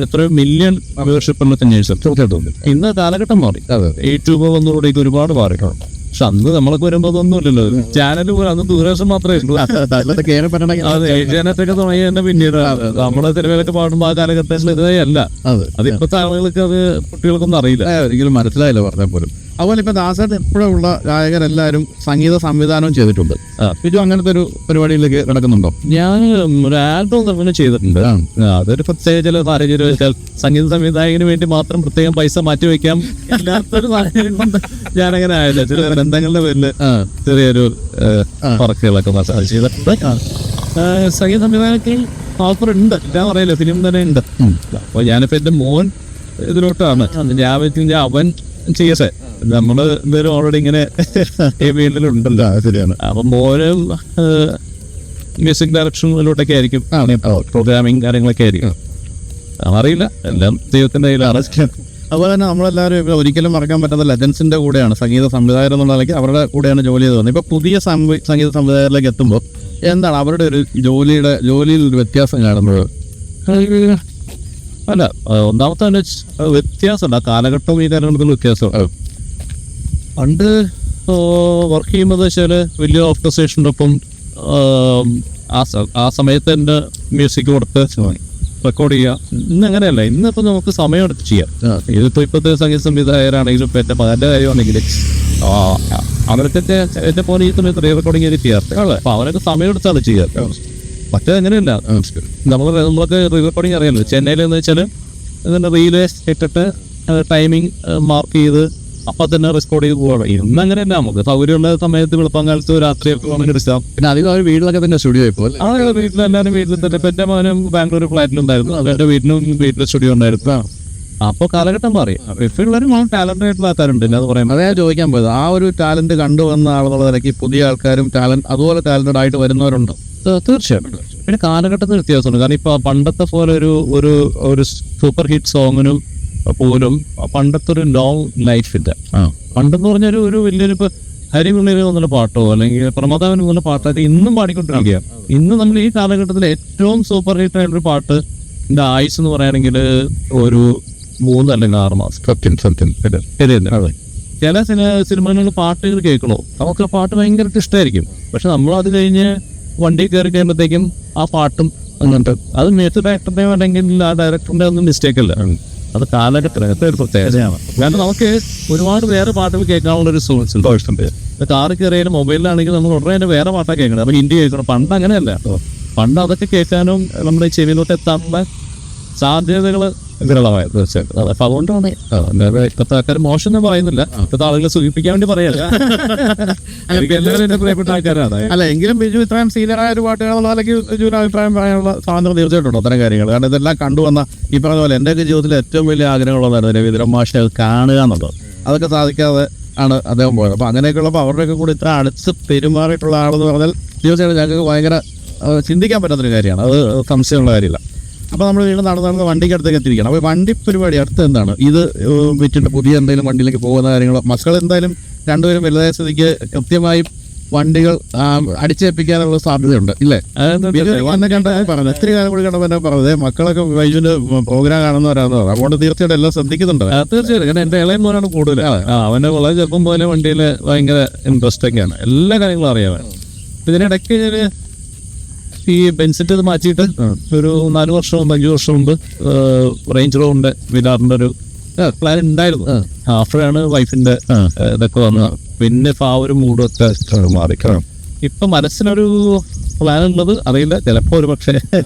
എത്രയോ മില്യൺ വ്യൂവർഷിപ്പ് ഉള്ള സിംഗേഴ്സ് ഇന്ന് കാലഘട്ടം മാറി. യൂട്യൂബ് വന്നതോടേക്ക് ഒരുപാട് മാറി. പക്ഷെ അന്ന് നമ്മളൊക്കെ വരുമ്പോ ഒന്നുമില്ലല്ലോ, ചാനൽ പോലെ അന്ന് ദൂരദർശൻ മാത്രമേ ഉള്ളൂ. അതെ, ഏഷ്യാനെറ്റൊക്കെ തുടങ്ങി തന്നെ പിന്നീട് നമ്മളെ സിനിമയിലൊക്കെ പാടുമ്പോൾ ആ കാലഘട്ടത്തിൽ ഇതേ അല്ല. അത് ഇപ്പോഴത്തെ ആളുകൾക്ക് അത് കുട്ടികൾക്കൊന്നും അറിയില്ല, ഒരിക്കലും മനസ്സിലായില്ല പറഞ്ഞാൽ പോലും. അതുപോലെ ഇപ്പൊ ദാസേട്ടൻ എപ്പോഴും ഉള്ള ഗായകരെല്ലാവരും സംഗീത സംവിധാനവും ചെയ്തിട്ടുണ്ട്. ബിജു അങ്ങനത്തെ ഒരു പരിപാടിയിലേക്ക് കിടക്കുന്നുണ്ടോ? ഞാൻ ഒരു ആൽബം തന്നെ ചെയ്തിട്ടുണ്ട്. അതൊരു പ്രത്യേക ചില സാഹചര്യം വെച്ചാൽ സംഗീത സംവിധായകന് വേണ്ടി മാത്രം പ്രത്യേകം പൈസ മാറ്റി വയ്ക്കാം ഇല്ലാത്തൊരു സാഹചര്യം കൊണ്ട് ഞാനങ്ങനെ ആയില്ല. ചില ബന്ധങ്ങളുടെ പേരില് ചെറിയൊരു വർക്കുകളൊക്കെ ചെയ്തിട്ടുണ്ട്. സംഗീത സംവിധാനത്തിൽ ഓഫർ ഉണ്ട്, ഞാൻ പറയില്ല, ഫിലിം തന്നെ ഉണ്ട്. അപ്പൊ ഞാനിപ്പോ എന്റെ മോൻ ഇതിലോട്ടാണ് ഞാൻ വെച്ചാൽ അവൻ ചെയ്യട്ടെ, നമ്മള് എന്തായാലും ഓൾറെഡി ഇങ്ങനെ വീട്ടിലുണ്ടല്ലോ. ശരിയാണ്. അപ്പൊ മോനും മ്യൂസിക് ഡയറക്ഷനിലോട്ടൊക്കെ ആയിരിക്കും, പ്രോഗ്രാമിങ് കാര്യങ്ങളൊക്കെ ആയിരിക്കും. അറിയില്ല, എല്ലാം ദൈവത്തിന്റെ കയ്യിലാണ്. അതുപോലെ തന്നെ നമ്മളെല്ലാവരും ഒരിക്കലും മറക്കാൻ പറ്റാത്ത ലെജൻസിന്റെ കൂടെയാണ് സംഗീത സംവിധായകർ എന്നുള്ള നിലയ്ക്ക് അവരുടെ കൂടെയാണ് ജോലി ചെയ്ത് വന്നത്. ഇപ്പൊ പുതിയ സംഗീത സംവിധായകരിലേക്ക് എത്തുമ്പോൾ എന്താണ് അവരുടെ ഒരു ജോലിയിൽ ഒരു വ്യത്യാസം കാണുന്നത്? അല്ല, ഒന്നാമത്തെ തന്നെ വ്യത്യാസമുണ്ട്, ആ കാലഘട്ടവും ഈ കാലഘട്ടത്തിൽ വ്യത്യാസമാണ്. പണ്ട് വർക്ക് ചെയ്യുമ്പോൾ വെച്ചാൽ വലിയ ഓർക്കസ്ട്രേഷൻ്റെ ഒപ്പം ആ സമയത്ത് എൻ്റെ മ്യൂസിക് കൊടുത്ത് റെക്കോർഡ് ചെയ്യാം. ഇന്ന് അങ്ങനെയല്ല, ഇന്നിപ്പോൾ നമുക്ക് സമയം എടുത്ത് ചെയ്യാം. ഇതിപ്പോൾ ഇപ്പോഴത്തെ സംഗീത സംവിധായകരാണെങ്കിലും ഇപ്പം എൻ്റെ മകൻ്റെ കാര്യമാണെങ്കിൽ അവരൊക്കെ എൻ്റെ പോലെ ഈ സമയത്ത് റീ റെക്കോർഡിങ് ചെയ്ത് ചെയ്യാറ്. അപ്പോൾ അവരൊക്കെ സമയം എടുത്താണ് ചെയ്യാറ്. മറ്റേ അങ്ങനെയല്ല, നമ്മളൊക്കെ റീ റെക്കോർഡിങ് അറിയാമല്ലോ. ചെന്നൈയിലെന്ന് വെച്ചാൽ ഇതിൻ്റെ റീല് ഇട്ടിട്ട് ടൈമിങ് മാർക്ക് ചെയ്ത് അപ്പം തന്നെ റെക്കോർഡ് ചെയ്ത് പോകണം. ഇന്ന് അങ്ങനെയല്ല, നമുക്ക് സൗകര്യമുള്ള സമയത്ത് വെളുപ്പങ്കാലത്ത് രാത്രിയൊക്കെ അങ്ങനെ എടുക്കാം. പിന്നെ അധികം അവർ വീട്ടിലൊക്കെ തന്നെ സ്റ്റുഡിയോ ഇപ്പോൾ ആ വീട്ടിലെല്ലാവരും വീട്ടിൽ തന്നെ. ഇപ്പം എൻ്റെ മകനും ബാംഗ്ലൂർ ഫ്ലാറ്റിലുണ്ടായിരുന്നു, അവരുടെ വീട്ടിൽ സ്റ്റുഡിയോ ഉണ്ടായിരുന്നു. അപ്പോൾ കാലഘട്ടം മാറി. ഇപ്പം ഉള്ളവരും ടാലന്റ് ആയിട്ടുള്ള ആൾക്കാരുണ്ട്. അത് പറയാം, അതേ ചോദിക്കാൻ പോയത്. ആ ഒരു ടാലന്റ് കണ്ടുവന്ന ആളെന്നുള്ള നിലയ്ക്ക് പുതിയ ആൾക്കാരും അതുപോലെ ടാലന്റഡ് ആയിട്ട് വരുന്നവരുണ്ട്. തീർച്ചയായിട്ടും. പിന്നെ കാലഘട്ടത്തിൽ വ്യത്യാസമുണ്ട്. കാരണം ഇപ്പൊ പണ്ടത്തെ പോലെ ഒരു സൂപ്പർ ഹിറ്റ് സോങ്ങിനും പോലും പണ്ടത്തെ ഒരു ലോങ് ലൈഫ് ഇല്ല. പണ്ടെന്ന് പറഞ്ഞാൽ ഒരു വലിയൊരു ഇപ്പൊ ഹരിമുള്ളിൽ വന്നുള്ള പാട്ടോ അല്ലെങ്കിൽ പ്രമോദാവിന് വന്നുള്ള പാട്ടായിട്ട് ഇന്നും പാടിക്കൊണ്ടിരിക്കുക. ഇന്ന് നമ്മൾ ഈ കാലഘട്ടത്തിൽ ഏറ്റവും സൂപ്പർ ഹിറ്റ് ആയിട്ടൊരു പാട്ട് ഇതിന്റെ ആയുസ് എന്ന് പറയുകയാണെങ്കിൽ ഒരു 3 അല്ലെങ്കിൽ 6 മാസം. ചില സിനിമകളിൽ പാട്ടുകൾ കേൾക്കണോ, നമുക്ക് ആ പാട്ട് ഭയങ്കരമായിട്ട് ഇഷ്ടമായിരിക്കും. പക്ഷെ നമ്മൾ അത് കഴിഞ്ഞ് വണ്ടി കയറി കഴിയുമ്പോഴത്തേക്കും ആ പാട്ടും അങ്ങനത്തെ അത് മ്യൂസിക് ഡയറക്ടറിന്റെ അല്ലെങ്കിൽ ആ ഡയറക്ടറിന്റെ ഒന്നും മിസ്റ്റേക്ക് അല്ല, അത് കാലഘട്ടത്തെ ഒരു പ്രത്യേകതയാണ്. കാരണം നമുക്ക് ഒരുപാട് വേറെ പാട്ടുകൾ കേൾക്കാനുള്ളൊരു സോഴ്സ് ഉണ്ട്. കാറ് കയറിയാലും മൊബൈലിലാണെങ്കിലും നമ്മൾ ഉടനെ തന്നെ വേറെ പാട്ടാണ് കേൾക്കണം, അപ്പോൾ ഹിന്ദി കേൾക്കണം. പണ്ട് അങ്ങനെയല്ല. പണ്ട് അതൊക്കെ കേൾക്കാനും നമ്മുടെ ചെവിയിലോട്ട് എത്താനുള്ള സാധ്യതകൾ വിരളമായത് തീർച്ചയായിട്ടും. അപ്പം അതുകൊണ്ടാണ് ഇപ്പോഴത്തെ ആൾക്കാർ മോശം എന്ന് പറയുന്നില്ല, ഇപ്പോഴത്തെ ആളുകളെ സൂചിപ്പിക്കാൻ വേണ്ടി പറയല്ല. എനിക്ക് എല്ലാവരും എന്റെ പ്രിയപ്പെട്ട ആൾക്കാരാണ്. അല്ല, എങ്കിലും ബിജു ഇത്രയും സീനിയറായ ഒരു പാട്ടുകളെന്നുള്ള അല്ലെങ്കിൽ ബിജുവിന് അഭിപ്രായം പറയാനുള്ള സ്വാതന്ത്ര്യം തീർച്ചയായിട്ടും അത്തരം കാര്യങ്ങൾ. കാരണം ഇതെല്ലാം കണ്ടുവന്ന ഈ പറഞ്ഞ പോലെ എൻ്റെയൊക്കെ ജീവിതത്തിൽ ഏറ്റവും വലിയ ആഗ്രഹമുള്ളതായിരുന്നു രവീന്ദ്രൻ മാഷെ കാണുക എന്നുള്ളത്. അതൊക്കെ സാധിക്കാതെ ആണ് അദ്ദേഹം പോയത്. അപ്പോൾ അങ്ങനെയൊക്കെ ഉള്ളപ്പോൾ അവരുടെയൊക്കെ കൂടി ഇത്ര അടുത്ത് പെരുമാറിയിട്ടുള്ള ആളെന്ന് പറഞ്ഞാൽ തീർച്ചയായിട്ടും ഞങ്ങൾക്ക് ഭയങ്കര ചിന്തിക്കാൻ പറ്റാത്തൊരു കാര്യമാണ്, അത് സംശയമുള്ള കാര്യമില്ല. അപ്പോൾ നമ്മൾ വീണ്ടും നടന്ന് വണ്ടിക്ക് അടുത്തേക്ക് എത്തിയിരിക്കണം. അപ്പോൾ വണ്ടി പരിപാടി അടുത്ത് എന്താണ് ഇത് വിറ്റിട്ട് പുതിയ എന്തെങ്കിലും വണ്ടിയിലേക്ക് പോകുന്ന കാര്യങ്ങളോ? മക്കൾ എന്തായാലും രണ്ടുപേരും വലുതായ സ്ഥിതിക്ക് കൃത്യമായും വണ്ടികൾ അടിച്ചേൽപ്പിക്കാനുള്ള സാധ്യതയുണ്ട് ഇല്ലേ? എന്നെ കണ്ട പറഞ്ഞു ഒത്തിരി കാലം കൂടി കണ്ടപ്പോൾ എന്നെ പറഞ്ഞത് മക്കളൊക്കെ വൈജുവിന്റെ പ്രോഗ്രാം കാണുന്നവരാണെന്ന് പറഞ്ഞു. അതുകൊണ്ട് തീർച്ചയായിട്ടും എല്ലാം ശ്രദ്ധിക്കുന്നുണ്ട്. തീർച്ചയായിട്ടും. കാരണം എൻ്റെ ഇളയ മോനാണ് കൂടുതൽ. അവൻ്റെ വളരെ ചെറുപ്പം പോലെ വണ്ടിയിൽ ഭയങ്കര ഇൻട്രസ്റ്റ് ഒക്കെയാണ്, എല്ലാ കാര്യങ്ങളും അറിയാൻ. ഇതിനിടയ്ക്ക് ഈ ബെൻസിറ്റ് ഇത് മാറ്റിയിട്ട് ഒരു 4 വർഷം മുമ്പ് 5 വർഷം മുമ്പ് റേഞ്ച് റോഡിന്റെ വിലാറിന്റെ ഒരു പ്ലാൻ ഉണ്ടായിരുന്നു. ആഫ്റ്ററാണ് വൈഫിന്റെ ഇതൊക്കെ വന്നത്. പിന്നെ ഇപ്പൊ ആ ഒരു മൂഡൊക്കെ മാറി. ഇപ്പൊ മനസ്സിനൊരു പ്ലാൻ ഉള്ളത് അറിയില്ല, ചിലപ്പോ ഒരു പക്ഷേ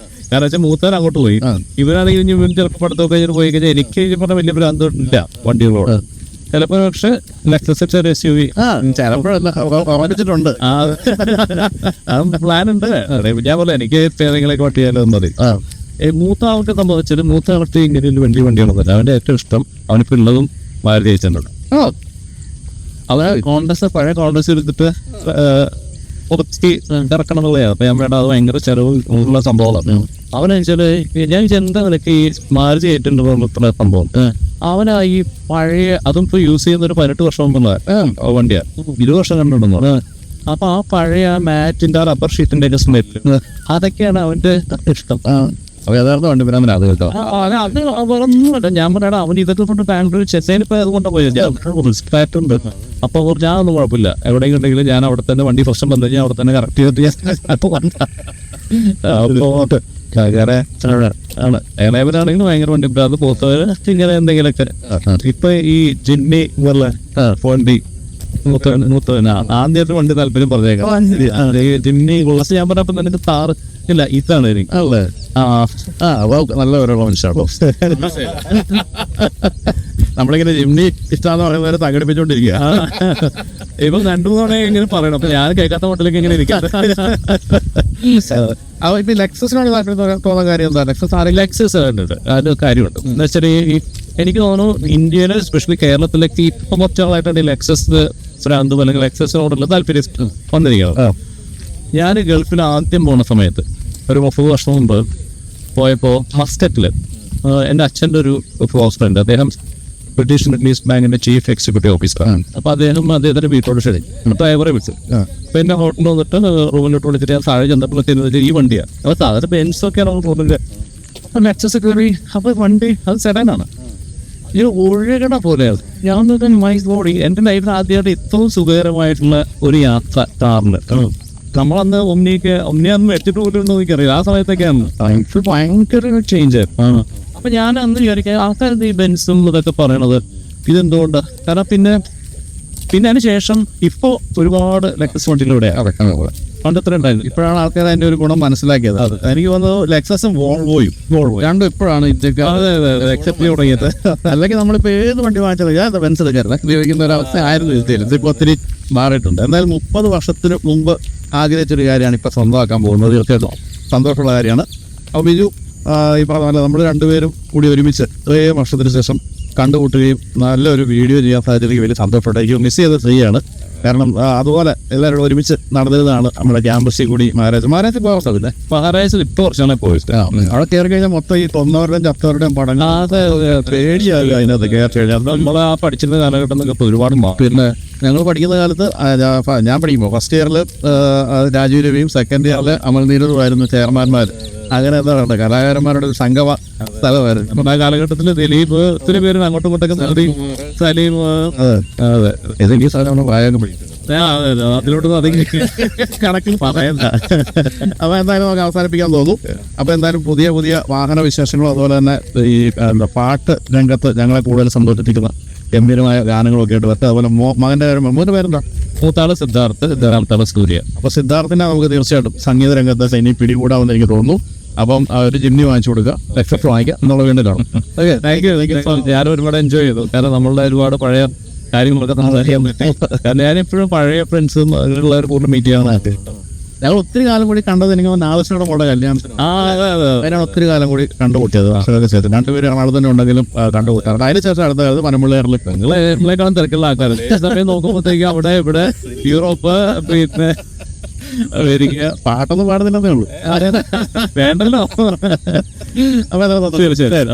കാരണം വെച്ചാൽ മൂത്താൻ അങ്ങോട്ട് പോയി. ഇവരാണെങ്കിൽ ഇനി ചിലപ്പോൾ പഠിത്തമൊക്കെ കഴിഞ്ഞ് പോയി കഴിഞ്ഞാൽ എനിക്ക് പറഞ്ഞ വലിയ ഭ്രാന്തം ഇല്ല വണ്ടികളോട്. ചിലപ്പോൾ പക്ഷെ ലെക്സസ് SUV ചിലപ്പോഴിട്ടുണ്ട്, പ്ലാൻ ഉണ്ട്. ഞാൻ പോലെ എനിക്ക് പേരെങ്കിലൊക്കെ വട്ടിയാലോ മതി. മൂത്ത ആൾക്ക് സംഭവിച്ചാലും മൂത്ത ആൾക്ക് ഇങ്ങനെ ഒരു വലിയ വണ്ടിയാണെന്നല്ല അവൻ്റെ ഏറ്റവും ഇഷ്ടം. അവനിപ്പോൾ ഉള്ളതും മാരുതി 800. അവന് കോൺഗ്രസ് പഴയ കോൺഗ്രസ് എടുത്തിട്ട് കുറച്ച് ഇറക്കണം എന്നുള്ളതാണ്. അപ്പൊ ഞാൻ വേണ്ട അത് ഭയങ്കര ചെലവ് ഉള്ള സംഭവമാണ്. അവനെച്ചാല് ഞാൻ എന്താ നിലയ്ക്ക് ഈ മാരുതി ആയിട്ടുണ്ട് ഇത്ര സംഭവം. അവനാ ഈ പഴയ അതും ഇപ്പൊ യൂസ് ചെയ്യുന്ന ഒരു 18 വർഷം മുമ്പുള്ള വണ്ടിയാ, 20 വർഷം കണ്ടിട്ടുണ്ടോ. അപ്പൊ ആ പഴയ മാറ്റിന്റെ ആ റബ്ബർ ഷീറ്റിന്റെ ഒക്കെ സ്മെല്ല് അതൊക്കെയാണ് അവന്റെ ഇഷ്ടം. അപ്പൊ യഥാർത്ഥ വണ്ടി പിന്നെ അത് കേട്ടോ. അത് വേറൊന്നുമല്ല, ഞാൻ പറയണ അവൻ ഇതൊക്കെ കൊണ്ട് ബാംഗ്ലൂർ ചെന്നൈയിലിപ്പോ അതുകൊണ്ട് പോയത് ഉണ്ട്. അപ്പൊ ഞാനൊന്നും കുഴപ്പമില്ല, എവിടെയെങ്കിലും ഉണ്ടെങ്കിലും ഞാൻ അവിടെ തന്നെ വണ്ടി ഫസ്റ്റ് വന്നു കഴിഞ്ഞാൽ അവിടെ തന്നെ കറക്റ്റ് ആണ്. ഇളയവരാണെങ്കിലും ഭയങ്കര വണ്ടി അത് പോത്തവര് ഇങ്ങനെ എന്തെങ്കിലുമൊക്കെ. ഇപ്പൊ ഈ ജിമ്മി പോലെ വണ്ടി ആദ്യമായിട്ട് വണ്ടി താല്പര്യം പറഞ്ഞേക്കാം. ജിമ്മി ക്ലാസ് ഞാൻ പറഞ്ഞപ്പോ നിനക്ക് താറ് ഇല്ല ഇതാണ് എനിക്ക്. നല്ല ഓരോ മനുഷ്യാണോ നമ്മളിങ്ങനെ ജിംനി ഇഷ്ടമാന്ന് പറയുന്നവരെ സംഘടിപ്പിച്ചോണ്ടിരിക്കുക. ഇപ്പൊ 2-3 തവണ ഇങ്ങനെ പറയണം, അപ്പൊ ഞാൻ കേൾക്കാത്ത മട്ടിലേക്ക് ഇങ്ങനെ ഇരിക്കാം. ഇപ്പൊ ലെക്സസിനോട് തോന്നുന്ന കാര്യം എന്താ? ലെക്സസ് അതിന് കാര്യമുണ്ട് എന്ന് വെച്ചാൽ എനിക്ക് തോന്നുന്നു ഇന്ത്യയില് എസ്പെഷ്യലി കേരളത്തിലേക്ക് ഇപ്പൊ കുറച്ചാളായിട്ടാണ് ഈ ലെക്സസ് ഭ്രാന്ത് അല്ലെങ്കിൽ ലെക്സസിനോടുള്ള താല്പര്യം വന്നിരിക്കുന്നത്. ഞാൻ ഗൾഫിൽ ആദ്യം പോണ സമയത്ത് ഒരു 30 വർഷം മുമ്പ് പോയപ്പോൾ മസ്കറ്റില് എൻ്റെ അച്ഛൻ്റെ ഒരു ക്ലോസ് ഫ്രണ്ട്, അദ്ദേഹം ബ്രിട്ടീഷ് മിഡിൽ ഈസ്റ്റ് ബാങ്കിന്റെ ചീഫ് എക്സിക്യൂട്ടീവ് ഓഫീസറാണ്. അപ്പൊ അദ്ദേഹത്തിന്റെ വീട്ടോട് ക്ഷണിച്ചു, ഡ്രൈവറെ വിളിച്ചു. അപ്പൊ എന്നെ ഹോട്ടലിൽ വന്നിട്ട് റൂമിലോട്ട് വിളിച്ചിട്ട് ഞാൻ താഴെ ചെന്നപ്പോൾ ഈ വണ്ടിയാണ്. അപ്പൊ സാധാരണ ബെൻസൊക്കെയാണ് നമ്മൾ പോകുന്നത്. അപ്പൊ ലെക്സസ് കയറി, അപ്പൊ വണ്ടി അത് സെഡാനാണ്, ഇത് ഒഴുകണ പോലെയാണ്. ഞാൻ മൈസ് ബോഡി എൻ്റെ ലൈഫിൽ ആദ്യമായിട്ട് ഇത്രയും സുഖകരമായിട്ടുള്ള ഒരു യാത്ര കാറിന്. നമ്മളന്ന് ഒന്നിയൊന്നും വെച്ചിട്ട് പോലും എനിക്കറിയില്ല, ആ സമയത്തൊക്കെയാണ് ഭയങ്കര ചേഞ്ച്. അപ്പൊ ഞാൻ അന്ന് വിചാരിക്കാം ആൾക്കാരെന്ത് ഈ ബെൻസും ഇതൊക്കെ പറയണത് ഇതെന്തുകൊണ്ട്. കാരണം പിന്നെ അതിന് ശേഷം ഇപ്പൊ ഒരുപാട് ലെക്സസ് വണ്ടികളിവിടെ പണ്ടത്ര ഉണ്ടായിരുന്നു. ഇപ്പോഴാണ് ആൾക്കാർ അതിന്റെ ഒരു ഗുണം മനസ്സിലാക്കിയത്. എനിക്ക് തോന്നുന്നു ലെക്സസും വോൾവോയും രണ്ടും ഇപ്പോഴാണ് ഇന്ത്യക്ക് എക്സെപ്റ്റ് തുടങ്ങിയത്. അല്ലെങ്കിൽ നമ്മളിപ്പോ ഏത് വണ്ടി വാങ്ങിച്ചാലും ഞാൻ ബെൻസ് എടുക്കാറില്ല, ഉപയോഗിക്കുന്ന ഒരു അവസ്ഥ ആയിരുന്നു ഇന്ത്യയിൽ. ഇതിപ്പോ ഒത്തിരി മാറിയിട്ടുണ്ട്. എന്തായാലും 30 വർഷത്തിന് മുമ്പ് ആഗ്രഹിച്ചൊരു കാര്യമാണ് ഇപ്പൊ സ്വന്തമാക്കാൻ പോകുന്നത്. തീർച്ചയായിട്ടും സന്തോഷമുള്ള കാര്യമാണ്. അപ്പോൾ ബിജു ഈ പറഞ്ഞ നമ്മൾ രണ്ടുപേരും കൂടി ഒരുമിച്ച് ഇത്രയും വർഷത്തിന് ശേഷം കണ്ടുമുട്ടുകയും നല്ലൊരു വീഡിയോ ചെയ്യാൻ സാധിച്ചിരിക്കും വലിയ സന്തോഷമുണ്ട്. എനിക്ക് മിസ് ചെയ്ത് ചെയ്യുകയാണ്. കാരണം അതുപോലെ എല്ലാവരും ഒരുമിച്ച് നടന്നിരുന്നതാണ് നമ്മുടെ ക്യാമ്പസിൽ കൂടി മഹാരാജ് പോകാൻ സാധിക്കില്ല. മഹാരാജ് ഇപ്പോൾ കുറച്ചാണ് പോയിട്ട് അവിടെ കയറി കഴിഞ്ഞാൽ മൊത്തം ഈ തൊന്നവരുടെയും ചത്തവരുടെയും പടങ്ങൾ പേടിയാകുക അതിനകത്ത് കയറി കഴിഞ്ഞാൽ. നമ്മൾ ആ പഠിച്ചിരുന്ന കാലഘട്ടം എന്നൊക്കെ ഒരുപാട് പിന്നെ ഞങ്ങൾ പഠിക്കുന്ന കാലത്ത് ഞാൻ പഠിക്കുമ്പോൾ ഫസ്റ്റ് ഇയറിൽ രാജീവ് രവിയും സെക്കൻഡ് ഇയറിൽ അമൽ നീരതുമായിരുന്നു ചെയർമാൻമാർ. അങ്ങനെ എന്താ പറയുക, കലാകാരന്മാരുടെ ഒരു സംഗമ സ്ഥലമായിരുന്നു ആ കാലഘട്ടത്തിൽ. ദിലീപ് ഒത്തിരി പേര് അങ്ങോട്ടും ഇങ്ങോട്ടൊക്കെ സലീം, അതെ ഏതെങ്കിലും സ്ഥലമാണ് വായകം പഠിക്കുന്നത്. അതിലോട്ടൊന്നും അധികം കണക്കിൽ പറയണ്ട. അപ്പോൾ എന്തായാലും നമുക്ക് അവസാനിപ്പിക്കാൻ തോന്നും. അപ്പോൾ എന്തായാലും പുതിയ പുതിയ വാഹന വിശേഷങ്ങളും അതുപോലെ തന്നെ ഈ പാട്ട് രംഗത്ത് ഞങ്ങളെ കൂടുതൽ സന്തോഷിപ്പിക്കുന്ന ഗംഭീരമായ ഗാനങ്ങളൊക്കെ ആയിട്ട് വരട്ടെ. അതുപോലെ മോൻ്റെ പേരെന്താ? മൂത്താള് സിദ്ധാർത്ഥ്, രണ്ടാമത്താള് സൂര്യ. അപ്പോൾ സിദ്ധാർത്ഥിനെ നമുക്ക് തീർച്ചയായിട്ടും സംഗീത രംഗത്ത് ഇനി പിടികൂടാമെന്ന് എനിക്ക് തോന്നുന്നു. അപ്പം ഒരു ജിംനി വാങ്ങിച്ചു കൊടുക്കുക, ലെക്സസ് വാങ്ങിക്കുക എന്നുള്ള വേണ്ടതാണ്. Okay, thank you. ഞാൻ ഒരുപാട് എൻജോയ് ചെയ്തു. കാരണം നമ്മളുടെ ഒരുപാട് പഴയ കാര്യങ്ങളൊക്കെ സംസാരിക്കാൻ പറ്റി. കാരണം ഞാനെപ്പോഴും പഴയ ഫ്രണ്ട്സും അതിലുള്ളവർ കൂടുതൽ മീറ്റ് ചെയ്യാനായിട്ട് ഞങ്ങൾ ഒത്തിരി കാലം കൂടി കണ്ടത് എനിക്ക് ആവശ്യമുള്ള മോളുടെ കല്യാണത്തിന്. അതിനാണ് ഒത്തിരി കാലം കൂടി കണ്ടുകൂട്ടിയത്. രണ്ടുപേരും എറണാകുളത്ത് തന്നെ ഉണ്ടെങ്കിലും കണ്ടുകൂട്ടാറുണ്ട്. അതിന് ശേഷം അടുത്ത കാലത്ത് പനമ്പള്ളിയാറിൽ നിങ്ങളെക്കാളും തിരക്കുള്ള ആൾക്കാർ സമയം നോക്കുമ്പോഴത്തേക്ക് അവിടെ ഇവിടെ യൂറോപ്പ് പിന്നെ അമേരിക്ക പാട്ടൊന്നും പാടുന്നില്ലെന്നേ ഉള്ളൂ. വേണ്ടല്ലോ. അപ്പോൾ തീർച്ചയായും.